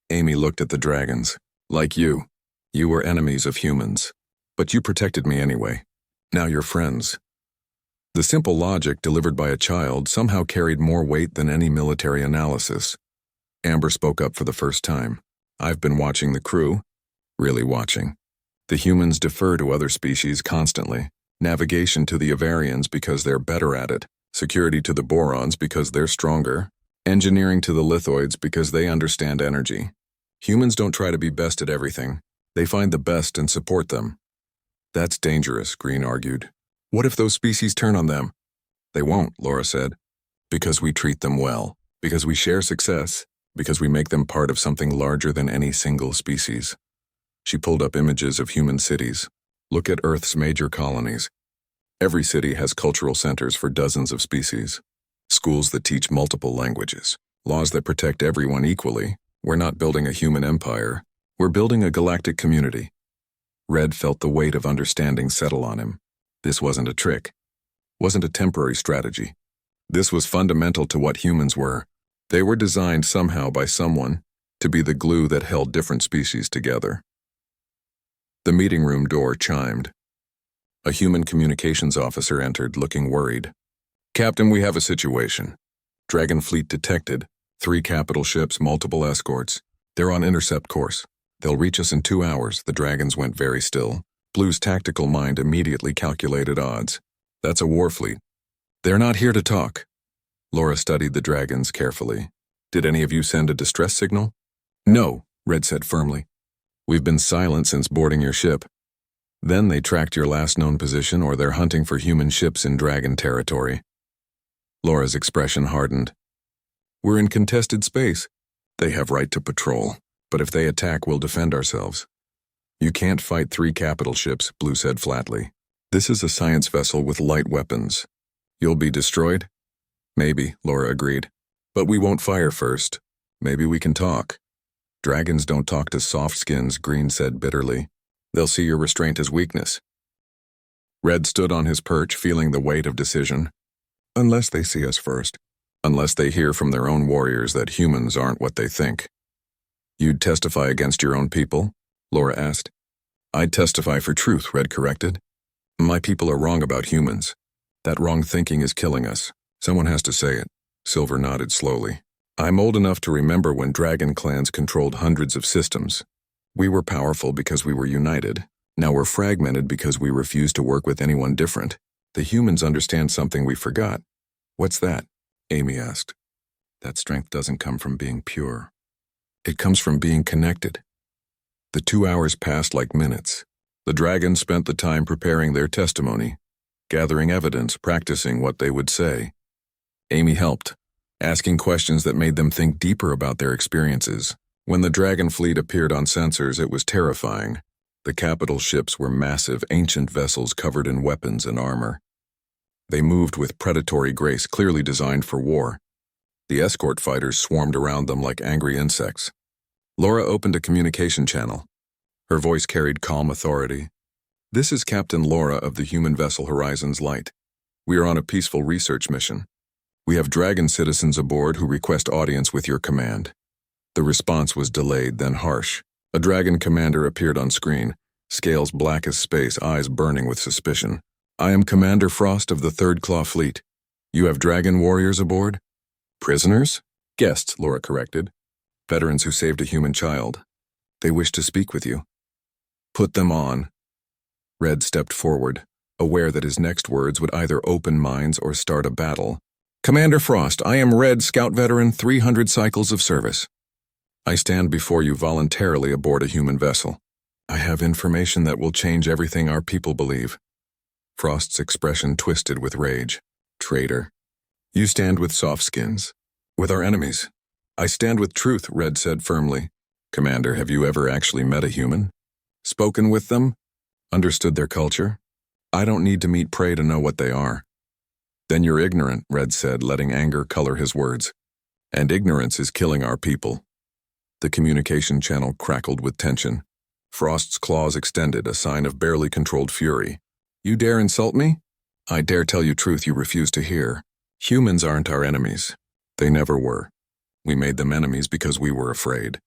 Amy looked at the dragons. Like you. You were enemies of humans. But you protected me anyway. Now you're friends. The simple logic delivered by a child somehow carried more weight than any military analysis. Amber spoke up for the first time. I've been watching the crew. Really watching. The humans defer to other species constantly. Navigation to the Avarians because they're better at it. Security to the Borons because they're stronger. Engineering to the Lithoids because they understand energy. Humans don't try to be best at everything. They find the best and support them. That's dangerous, Green argued. What if those species turn on them? They won't, Laura said. Because we treat them well. Because we share success. Because we make them part of something larger than any single species. She pulled up images of human cities. Look at Earth's major colonies. Every city has cultural centers for dozens of species. Schools that teach multiple languages. Laws that protect everyone equally. We're not building a human empire. We're building a galactic community. Red felt the weight of understanding settle on him. This wasn't a trick. Wasn't a temporary strategy. This was fundamental to what humans were. They were designed somehow by someone to be the glue that held different species together. The meeting room door chimed. A human communications officer entered, looking worried. Captain, we have a situation. Dragon fleet detected. 3 capital ships, multiple escorts. They're on intercept course. They'll reach us in 2 hours. The dragons went very still. Blue's tactical mind immediately calculated odds. That's a war fleet. They're not here to talk. Laura studied the dragons carefully. Did any of you send a distress signal? No, Red said firmly. We've been silent since boarding your ship. Then they tracked your last known position, or they're hunting for human ships in dragon territory. Laura's expression hardened. We're in contested space. They have right to patrol, but if they attack, we'll defend ourselves. You can't fight 3 capital ships, Blue said flatly. This is a science vessel with light weapons. You'll be destroyed? Maybe, Laura agreed. But we won't fire first. Maybe we can talk. Dragons don't talk to soft skins, Green said bitterly. They'll see your restraint as weakness. Red stood on his perch, feeling the weight of decision. Unless they see us first. Unless they hear from their own warriors that humans aren't what they think. You'd testify against your own people? Laura asked. I'd testify for truth, Red corrected. My people are wrong about humans. That wrong thinking is killing us. Someone has to say it. Silver nodded slowly. I'm old enough to remember when dragon clans controlled hundreds of systems. We were powerful because we were united. Now we're fragmented because we refuse to work with anyone different. The humans understand something we forgot. What's that? Amy asked. That strength doesn't come from being pure. It comes from being connected. The 2 hours passed like minutes. The dragons spent the time preparing their testimony, gathering evidence, practicing what they would say. Amy helped, asking questions that made them think deeper about their experiences. When the dragon fleet appeared on sensors, it was terrifying. The capital ships were massive, ancient vessels covered in weapons and armor. They moved with predatory grace, clearly designed for war. The escort fighters swarmed around them like angry insects. Laura opened a communication channel. Her voice carried calm authority. This is Captain Laura of the human vessel Horizon's Light. We are on a peaceful research mission. We have dragon citizens aboard who request audience with your command. The response was delayed, then harsh. A dragon commander appeared on screen, scales black as space, eyes burning with suspicion. I am Commander Frost of the 3rd Claw Fleet. You have dragon warriors aboard? Prisoners? Guests, Laura corrected. Veterans who saved a human child. They wish to speak with you. Put them on. Red stepped forward, aware that his next words would either open minds or start a battle. Commander Frost, I am Red, Scout Veteran, 300 cycles of service. I stand before you voluntarily aboard a human vessel. I have information that will change everything our people believe. Frost's expression twisted with rage. Traitor. You stand with soft skins. With our enemies. I stand with truth, Red said firmly. Commander, have you ever actually met a human? Spoken with them? Understood their culture? I don't need to meet prey to know what they are. Then you're ignorant, Red said, letting anger color his words. And ignorance is killing our people. The communication channel crackled with tension. Frost's claws extended, a sign of barely controlled fury. You dare insult me? I dare tell you truth you refuse to hear. Humans aren't our enemies. They never were. We made them enemies because we were afraid.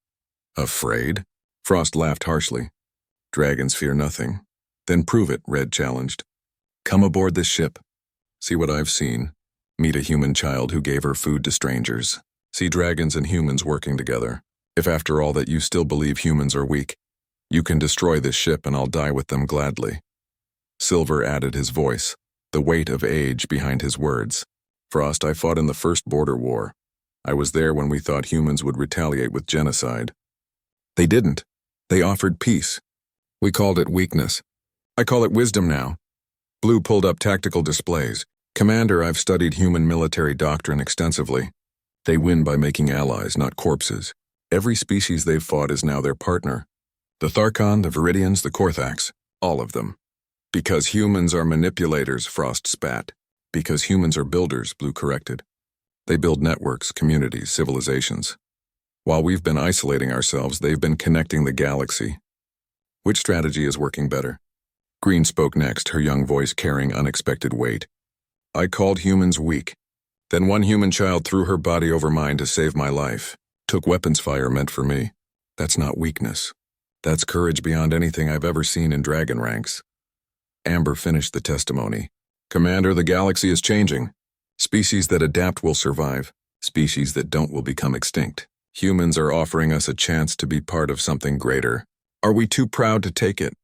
Afraid? Frost laughed harshly. Dragons fear nothing. Then prove it, Red challenged. Come aboard this ship. See what I've seen. Meet a human child who gave her food to strangers. See dragons and humans working together. If after all that you still believe humans are weak, you can destroy this ship and I'll die with them gladly. Silver added his voice, the weight of age behind his words. Frost, I fought in the first border war. I was there when we thought humans would retaliate with genocide. They didn't. They offered peace. We called it weakness. I call it wisdom now. Blue pulled up tactical displays. Commander, I've studied human military doctrine extensively. They win by making allies, not corpses. Every species they've fought is now their partner. The Tharkon, the Viridians, the Korthax, all of them. Because humans are manipulators, Frost spat. Because humans are builders, Blue corrected. They build networks, communities, civilizations. While we've been isolating ourselves, they've been connecting the galaxy. Which strategy is working better? Green spoke next, her young voice carrying unexpected weight. I called humans weak. Then one human child threw her body over mine to save my life. Took weapons fire meant for me. That's not weakness. That's courage beyond anything I've ever seen in dragon ranks. Amber finished the testimony. Commander, the galaxy is changing. Species that adapt will survive. Species that don't will become extinct. Humans are offering us a chance to be part of something greater. Are we too proud to take it?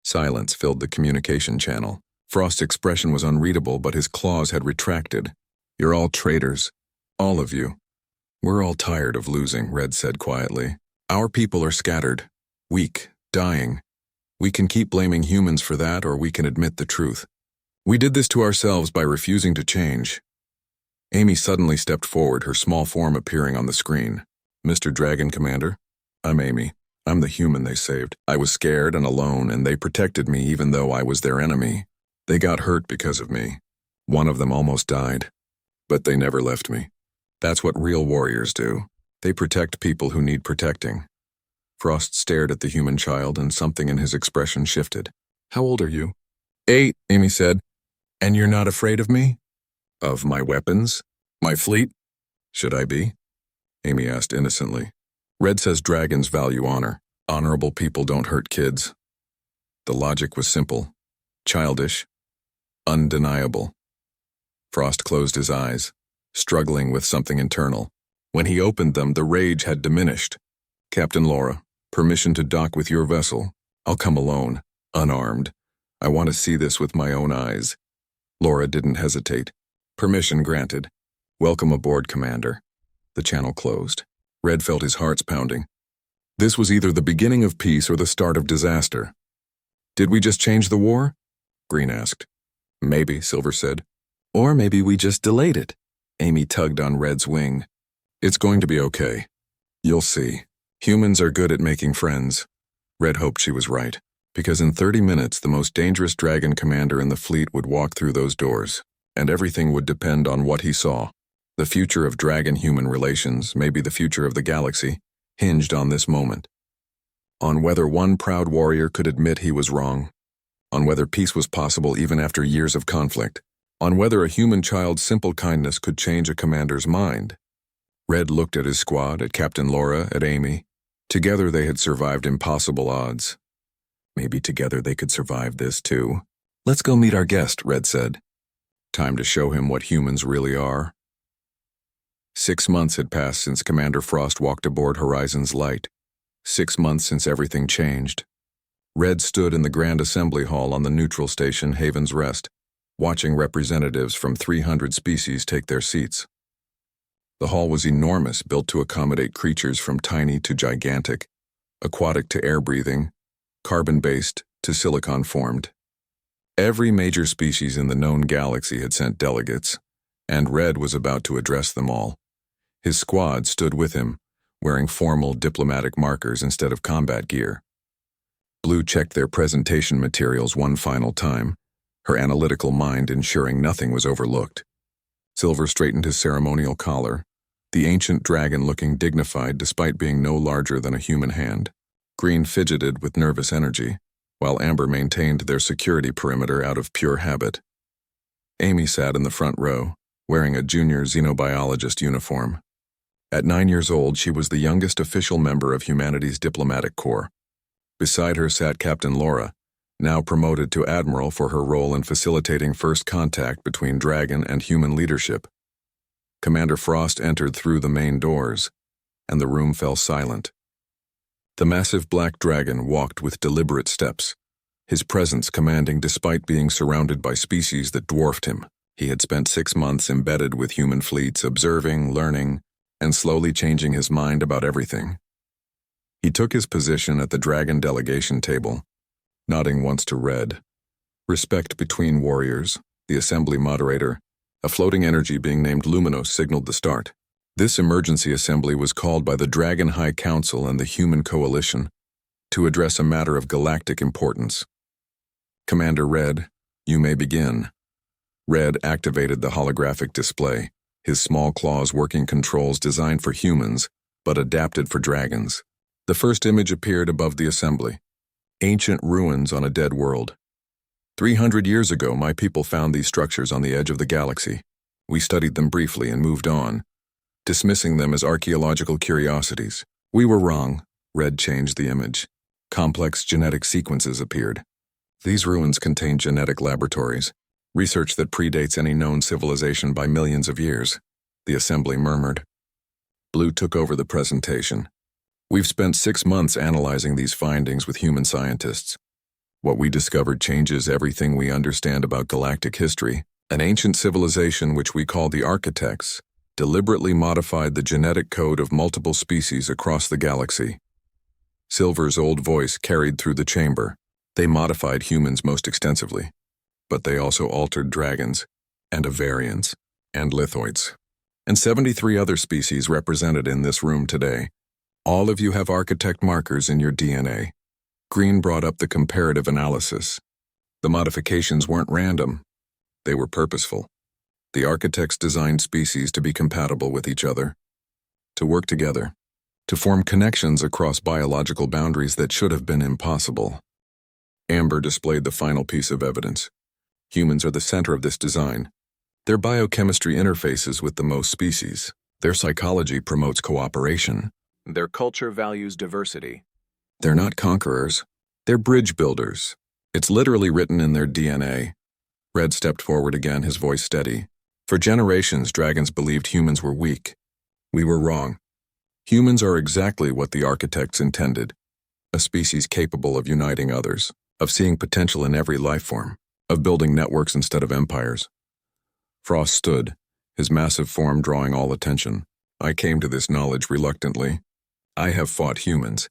Silence filled the communication channel. Frost's expression was unreadable, but his claws had retracted. You're all traitors. All of you. We're all tired of losing, Red said quietly. Our people are scattered, weak, dying. We can keep blaming humans for that, or we can admit the truth. We did this to ourselves by refusing to change. Amy suddenly stepped forward, her small form appearing on the screen. Mr. Dragon Commander? I'm Amy. I'm the human they saved. I was scared and alone, and they protected me even though I was their enemy. They got hurt because of me. One of them almost died. But they never left me. That's what real warriors do. They protect people who need protecting. Frost stared at the human child, and something in his expression shifted. How old are you? 8, Amy said. And you're not afraid of me? Of my weapons? My fleet? Should I be? Amy asked innocently. Red says dragons value honor. Honorable people don't hurt kids. The logic was simple, childish, undeniable. Frost closed his eyes, struggling with something internal. When he opened them, the rage had diminished. Captain Laura, permission to dock with your vessel. I'll come alone, unarmed. I want to see this with my own eyes. Laura didn't hesitate. Permission granted. Welcome aboard, Commander. The channel closed. Red felt his heart pounding. This was either the beginning of peace or the start of disaster. Did we just change the war? Green asked. Maybe, Silver said. Or maybe we just delayed it. Amy tugged on Red's wing. It's going to be okay. You'll see. Humans are good at making friends. Red hoped she was right, because in 30 minutes the most dangerous dragon commander in the fleet would walk through those doors, and everything would depend on what he saw. The future of dragon-human relations, maybe the future of the galaxy, hinged on this moment. On whether one proud warrior could admit he was wrong. On whether peace was possible even after years of conflict. On whether a human child's simple kindness could change a commander's mind. Red looked at his squad, at Captain Laura, at Amy. Together they had survived impossible odds. Maybe together they could survive this too. Let's go meet our guest, Red said. Time to show him what humans really are. 6 months had passed since Commander Frost walked aboard Horizon's Light. 6 months since everything changed. Red stood in the Grand Assembly Hall on the neutral station Haven's Rest, watching representatives from 300 species take their seats. The hall was enormous, built to accommodate creatures from tiny to gigantic, aquatic to air-breathing, carbon-based to silicon-formed. Every major species in the known galaxy had sent delegates, and Red was about to address them all. His squad stood with him, wearing formal diplomatic markers instead of combat gear. Blue checked their presentation materials one final time, her analytical mind ensuring nothing was overlooked. Silver straightened his ceremonial collar, the ancient dragon looking dignified despite being no larger than a human hand. Green fidgeted with nervous energy, while Amber maintained their security perimeter out of pure habit. Amy sat in the front row, wearing a junior xenobiologist uniform. At 9 years old, she was the youngest official member of humanity's diplomatic corps. Beside her sat Captain Laura, now promoted to admiral for her role in facilitating first contact between dragon and human leadership. Commander Frost entered through the main doors, and the room fell silent. The massive black dragon walked with deliberate steps, his presence commanding despite being surrounded by species that dwarfed him. He had spent 6 months embedded with human fleets, observing, learning, and slowly changing his mind about everything. He took his position at the dragon delegation table, nodding once to Red. Respect between warriors, the assembly moderator, a floating energy being named Luminos signaled the start. This emergency assembly was called by the Dragon High Council and the Human Coalition to address a matter of galactic importance. Commander Red, you may begin. Red activated the holographic display, his small claws working controls designed for humans, but adapted for dragons. The first image appeared above the assembly. Ancient ruins on a dead world. 300 years ago, my people found these structures on the edge of the galaxy. We studied them briefly and moved on, dismissing them as archaeological curiosities. We were wrong. Red changed the image. Complex genetic sequences appeared. These ruins contain genetic laboratories, research that predates any known civilization by millions of years, the assembly murmured. Blue took over the presentation. We've spent 6 months analyzing these findings with human scientists. What we discovered changes everything we understand about galactic history. An ancient civilization which we call the Architects deliberately modified the genetic code of multiple species across the galaxy. Silver's old voice carried through the chamber. They modified humans most extensively, but they also altered dragons, and Avarians, and Lithoids, and 73 other species represented in this room today. All of you have architect markers in your DNA. Green brought up the comparative analysis. The modifications weren't random. They were purposeful. The architects designed species to be compatible with each other, to work together, to form connections across biological boundaries that should have been impossible. Amber displayed the final piece of evidence. Humans are the center of this design. Their biochemistry interfaces with the most species. Their psychology promotes cooperation. Their culture values diversity. They're not conquerors. They're bridge builders. It's literally written in their DNA. Red stepped forward again, his voice steady. For generations, dragons believed humans were weak. We were wrong. Humans are exactly what the architects intended. A species capable of uniting others, of seeing potential in every life form, of building networks instead of empires. Frost stood, his massive form drawing all attention. I came to this knowledge reluctantly. I have fought humans,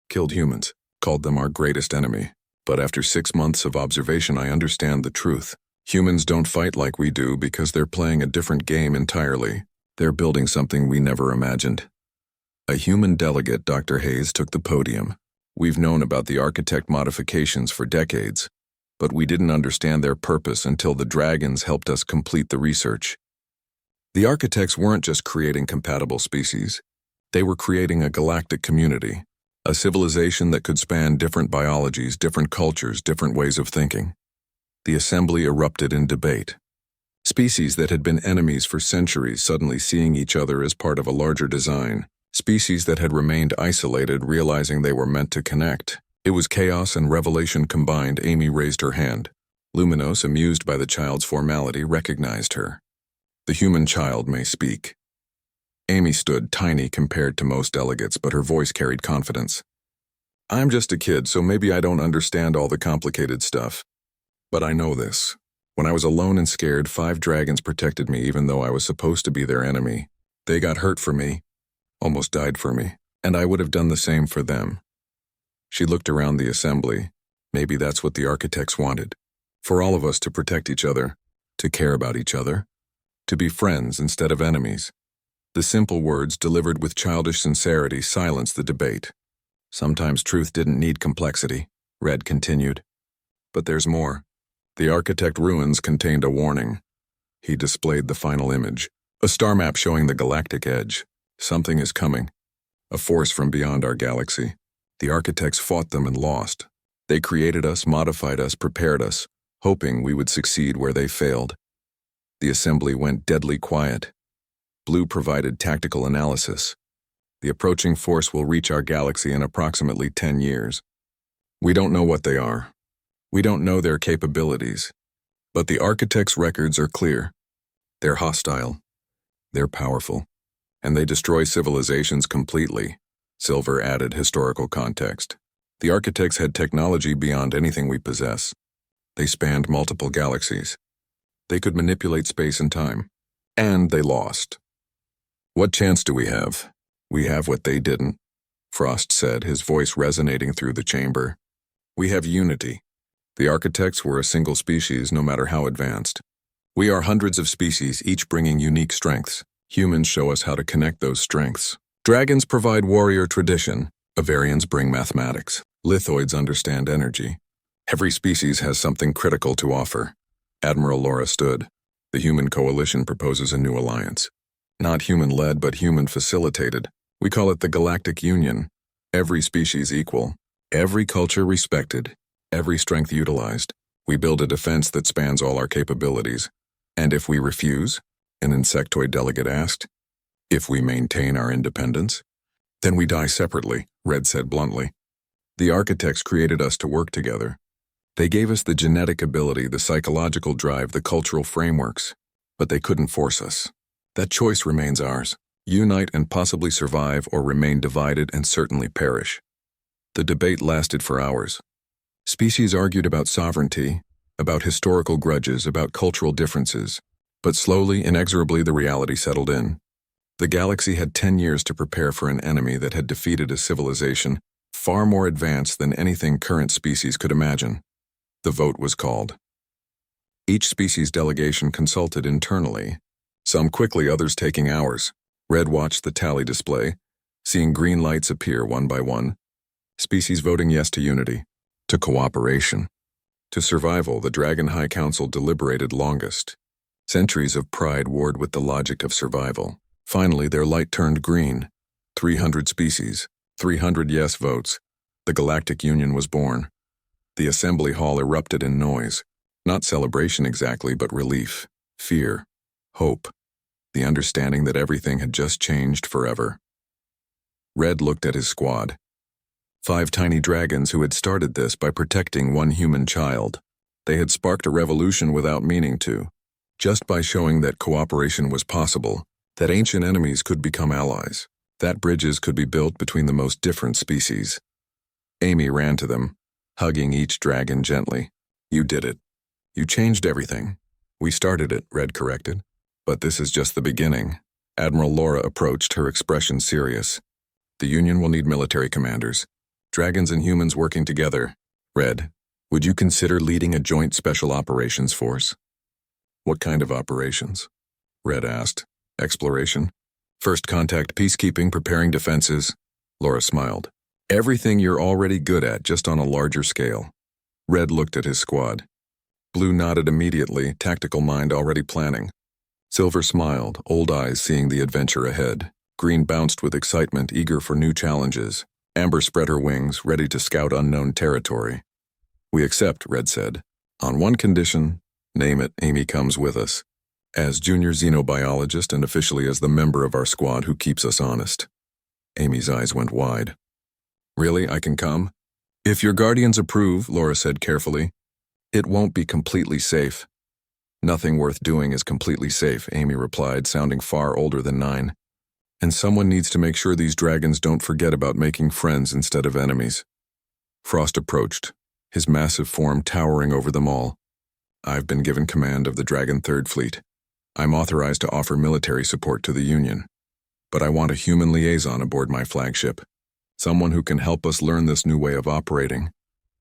killed humans, called them our greatest enemy. But after 6 months of observation, I understand the truth. Humans don't fight like we do because they're playing a different game entirely. They're building something we never imagined. A human delegate, Dr. Hayes, took the podium. We've known about the architect modifications for decades, but we didn't understand their purpose until the dragons helped us complete the research. The architects weren't just creating compatible species. They were creating a galactic community, a civilization that could span different biologies, different cultures, different ways of thinking. The assembly erupted in debate. Species that had been enemies for centuries suddenly seeing each other as part of a larger design. Species that had remained isolated realizing they were meant to connect. It was chaos and revelation combined. Amy raised her hand. Luminos, amused by the child's formality, recognized her. The human child may speak. Amy stood tiny compared to most delegates, but her voice carried confidence. I'm just a kid, so maybe I don't understand all the complicated stuff. But I know this. When I was alone and scared, 5 dragons protected me even though I was supposed to be their enemy. They got hurt for me, almost died for me, and I would have done the same for them. She looked around the assembly. Maybe that's what the architects wanted. For all of us to protect each other, to care about each other, to be friends instead of enemies. The simple words delivered with childish sincerity silenced the debate. Sometimes truth didn't need complexity, Red continued. But there's more. The architect ruins contained a warning. He displayed the final image, a star map showing the galactic edge. Something is coming, a force from beyond our galaxy. The architects fought them and lost. They created us, modified us, prepared us, hoping we would succeed where they failed. The assembly went deadly quiet. Blue provided tactical analysis. The approaching force will reach our galaxy in approximately 10 years. We don't know what they are. We don't know their capabilities. But the architects' records are clear. They're hostile. They're powerful. And they destroy civilizations completely. Silver added historical context. The architects had technology beyond anything we possess. They spanned multiple galaxies. They could manipulate space and time. And they lost. What chance do we have? We have what they didn't, Frost said, his voice resonating through the chamber. We have unity. The architects were a single species, no matter how advanced. We are hundreds of species, each bringing unique strengths. Humans show us how to connect those strengths. Dragons provide warrior tradition. Avarians bring mathematics. Lithoids understand energy. Every species has something critical to offer. Admiral Laura stood. The human coalition proposes a new alliance. Not human-led, but human-facilitated. We call it the Galactic Union. Every species equal. Every culture respected. Every strength utilized. We build a defense that spans all our capabilities. And if we refuse? An insectoid delegate asked. If we maintain our independence? Then we die separately, Red said bluntly. The architects created us to work together. They gave us the genetic ability, the psychological drive, the cultural frameworks. But they couldn't force us. That choice remains ours. Unite and possibly survive, or remain divided and certainly perish. The debate lasted for hours. Species argued about sovereignty, about historical grudges, about cultural differences. But slowly, inexorably, the reality settled in. The galaxy had 10 years to prepare for an enemy that had defeated a civilization far more advanced than anything current species could imagine. The vote was called. Each species delegation consulted internally, some quickly, others taking hours. Red watched the tally display, seeing green lights appear one by one. Species voting yes to unity, to cooperation, to survival. The Dragon High Council deliberated longest. Centuries of pride warred with the logic of survival. Finally, their light turned green. 300 species, 300 yes votes. The Galactic Union was born. The assembly hall erupted in noise. Not celebration exactly, but relief, fear, hope, the understanding that everything had just changed forever. Red looked at his squad. 5 tiny dragons who had started this by protecting one human child. They had sparked a revolution without meaning to, just by showing that cooperation was possible, that ancient enemies could become allies, that bridges could be built between the most different species. Amy ran to them, hugging each dragon gently. You did it. You changed everything. We started it, Red corrected. But this is just the beginning. Admiral Laura approached, her expression serious. The Union will need military commanders. Dragons and humans working together. Red, would you consider leading a joint special operations force? What kind of operations? Red asked. Exploration? First contact peacekeeping, preparing defenses? Laura smiled. Everything you're already good at, just on a larger scale. Red looked at his squad. Blue nodded immediately, tactical mind already planning. Silver smiled, old eyes seeing the adventure ahead. Green bounced with excitement, eager for new challenges. Amber spread her wings, ready to scout unknown territory. We accept, Red said. On one condition, name it, Amy comes with us. As junior xenobiologist and officially as the member of our squad who keeps us honest. Amy's eyes went wide. Really, I can come? If your guardians approve, Laura said carefully. It won't be completely safe. Nothing worth doing is completely safe, Amy replied, sounding far older than 9. And someone needs to make sure these dragons don't forget about making friends instead of enemies. Frost approached, his massive form towering over them all. I've been given command of the Dragon Third Fleet. I'm authorized to offer military support to the Union. But I want a human liaison aboard my flagship. Someone who can help us learn this new way of operating.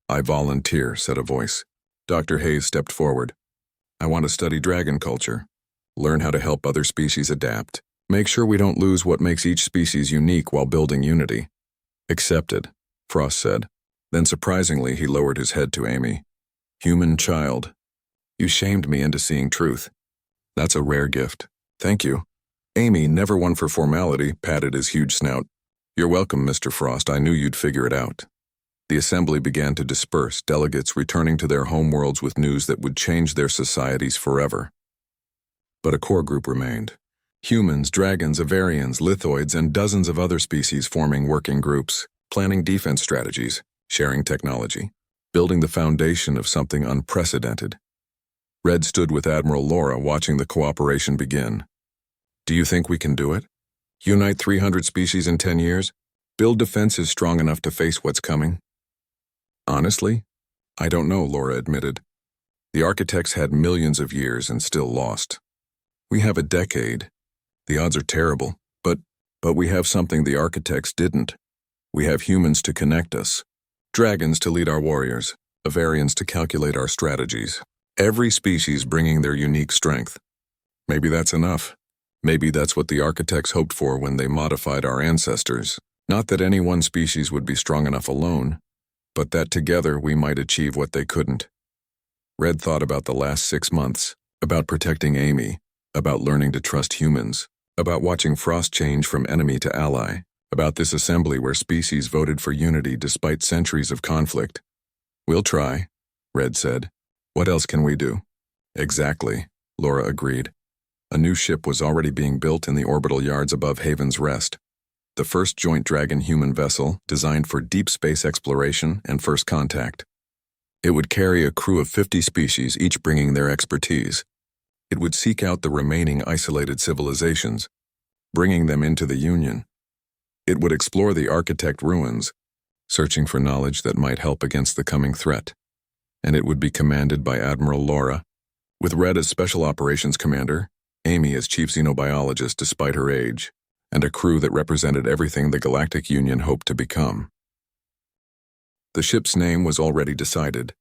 I volunteer, said a voice. Dr. Hayes stepped forward. I want to study dragon culture. Learn how to help other species adapt. Make sure we don't lose what makes each species unique while building unity. Accepted, Frost said. Then surprisingly, he lowered his head to Amy. Human child. You shamed me into seeing truth. That's a rare gift. Thank you. Amy, never one for formality, patted his huge snout. You're welcome, Mr. Frost. I knew you'd figure it out. The assembly began to disperse, delegates returning to their homeworlds with news that would change their societies forever. But a core group remained. Humans, dragons, Avarians, lithoids, and dozens of other species forming working groups, planning defense strategies, sharing technology, building the foundation of something unprecedented. Red stood with Admiral Laura watching the cooperation begin. Do you think we can do it? Unite 300 species in 10 years? Build defenses strong enough to face what's coming? Honestly, I don't know, Laura admitted. The architects had millions of years and still lost. We have a decade. The odds are terrible, but we have something the architects didn't. We have humans to connect us, dragons to lead our warriors, Avarians to calculate our strategies. Every species bringing their unique strength. Maybe that's enough. Maybe that's what the architects hoped for when they modified our ancestors. Not that any one species would be strong enough alone, but that together we might achieve what they couldn't. Red thought about the last 6 months, about protecting Amy, about learning to trust humans, about watching Frost change from enemy to ally, about this assembly where species voted for unity despite centuries of conflict. We'll try, Red said. What else can we do? Exactly, Laura agreed. A new ship was already being built in the orbital yards above Haven's Rest. The first joint dragon-human vessel designed for deep space exploration and first contact. It would carry a crew of 50 species, each bringing their expertise. It would seek out the remaining isolated civilizations, bringing them into the Union. It would explore the architect ruins, searching for knowledge that might help against the coming threat. And it would be commanded by Admiral Laura, with Red as Special Operations Commander, Amy as Chief Xenobiologist despite her age, and a crew that represented everything the Galactic Union hoped to become. The ship's name was already decided.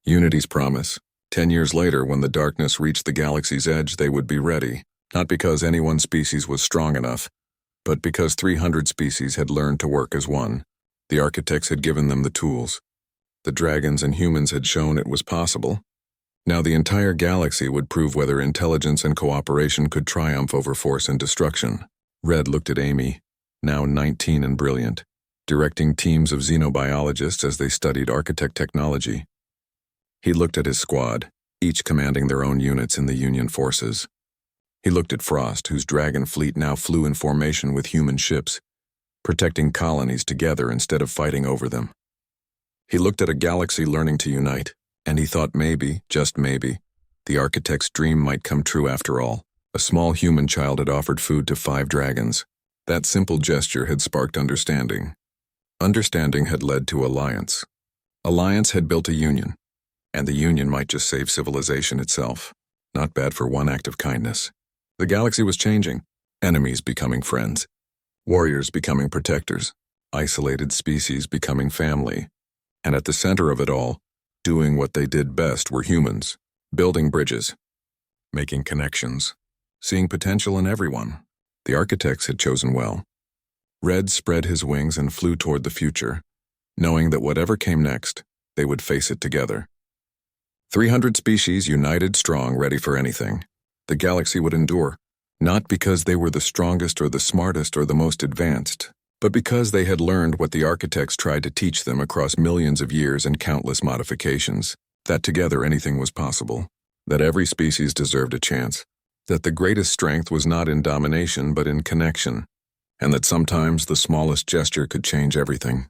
Unity's Promise. 10 years later, when the darkness reached the galaxy's edge, they would be ready, not because any one species was strong enough, but because 300 species had learned to work as one. The architects had given them the tools. The dragons and humans had shown it was possible. Now the entire galaxy would prove whether intelligence and cooperation could triumph over force and destruction. Red looked at Amy, now 19 and brilliant, directing teams of xenobiologists as they studied architect technology. He looked at his squad, each commanding their own units in the Union forces. He looked at Frost, whose dragon fleet now flew in formation with human ships, protecting colonies together instead of fighting over them. He looked at a galaxy learning to unite, and he thought maybe, just maybe, the architect's dream might come true after all. A small human child had offered food to 5 dragons. That simple gesture had sparked understanding. Understanding had led to alliance. Alliance had built a union, and the union might just save civilization itself. Not bad for one act of kindness. The galaxy was changing, enemies becoming friends, warriors becoming protectors, isolated species becoming family. And at the center of it all, doing what they did best, were humans, building bridges, making connections, seeing potential in everyone. The architects had chosen well. Red spread his wings and flew toward the future, knowing that whatever came next, they would face it together. 300 species united, strong, ready for anything. The galaxy would endure, not because they were the strongest or the smartest or the most advanced, but because they had learned what the architects tried to teach them across millions of years and countless modifications, that together anything was possible, that every species deserved a chance, that the greatest strength was not in domination but in connection, and that sometimes the smallest gesture could change everything.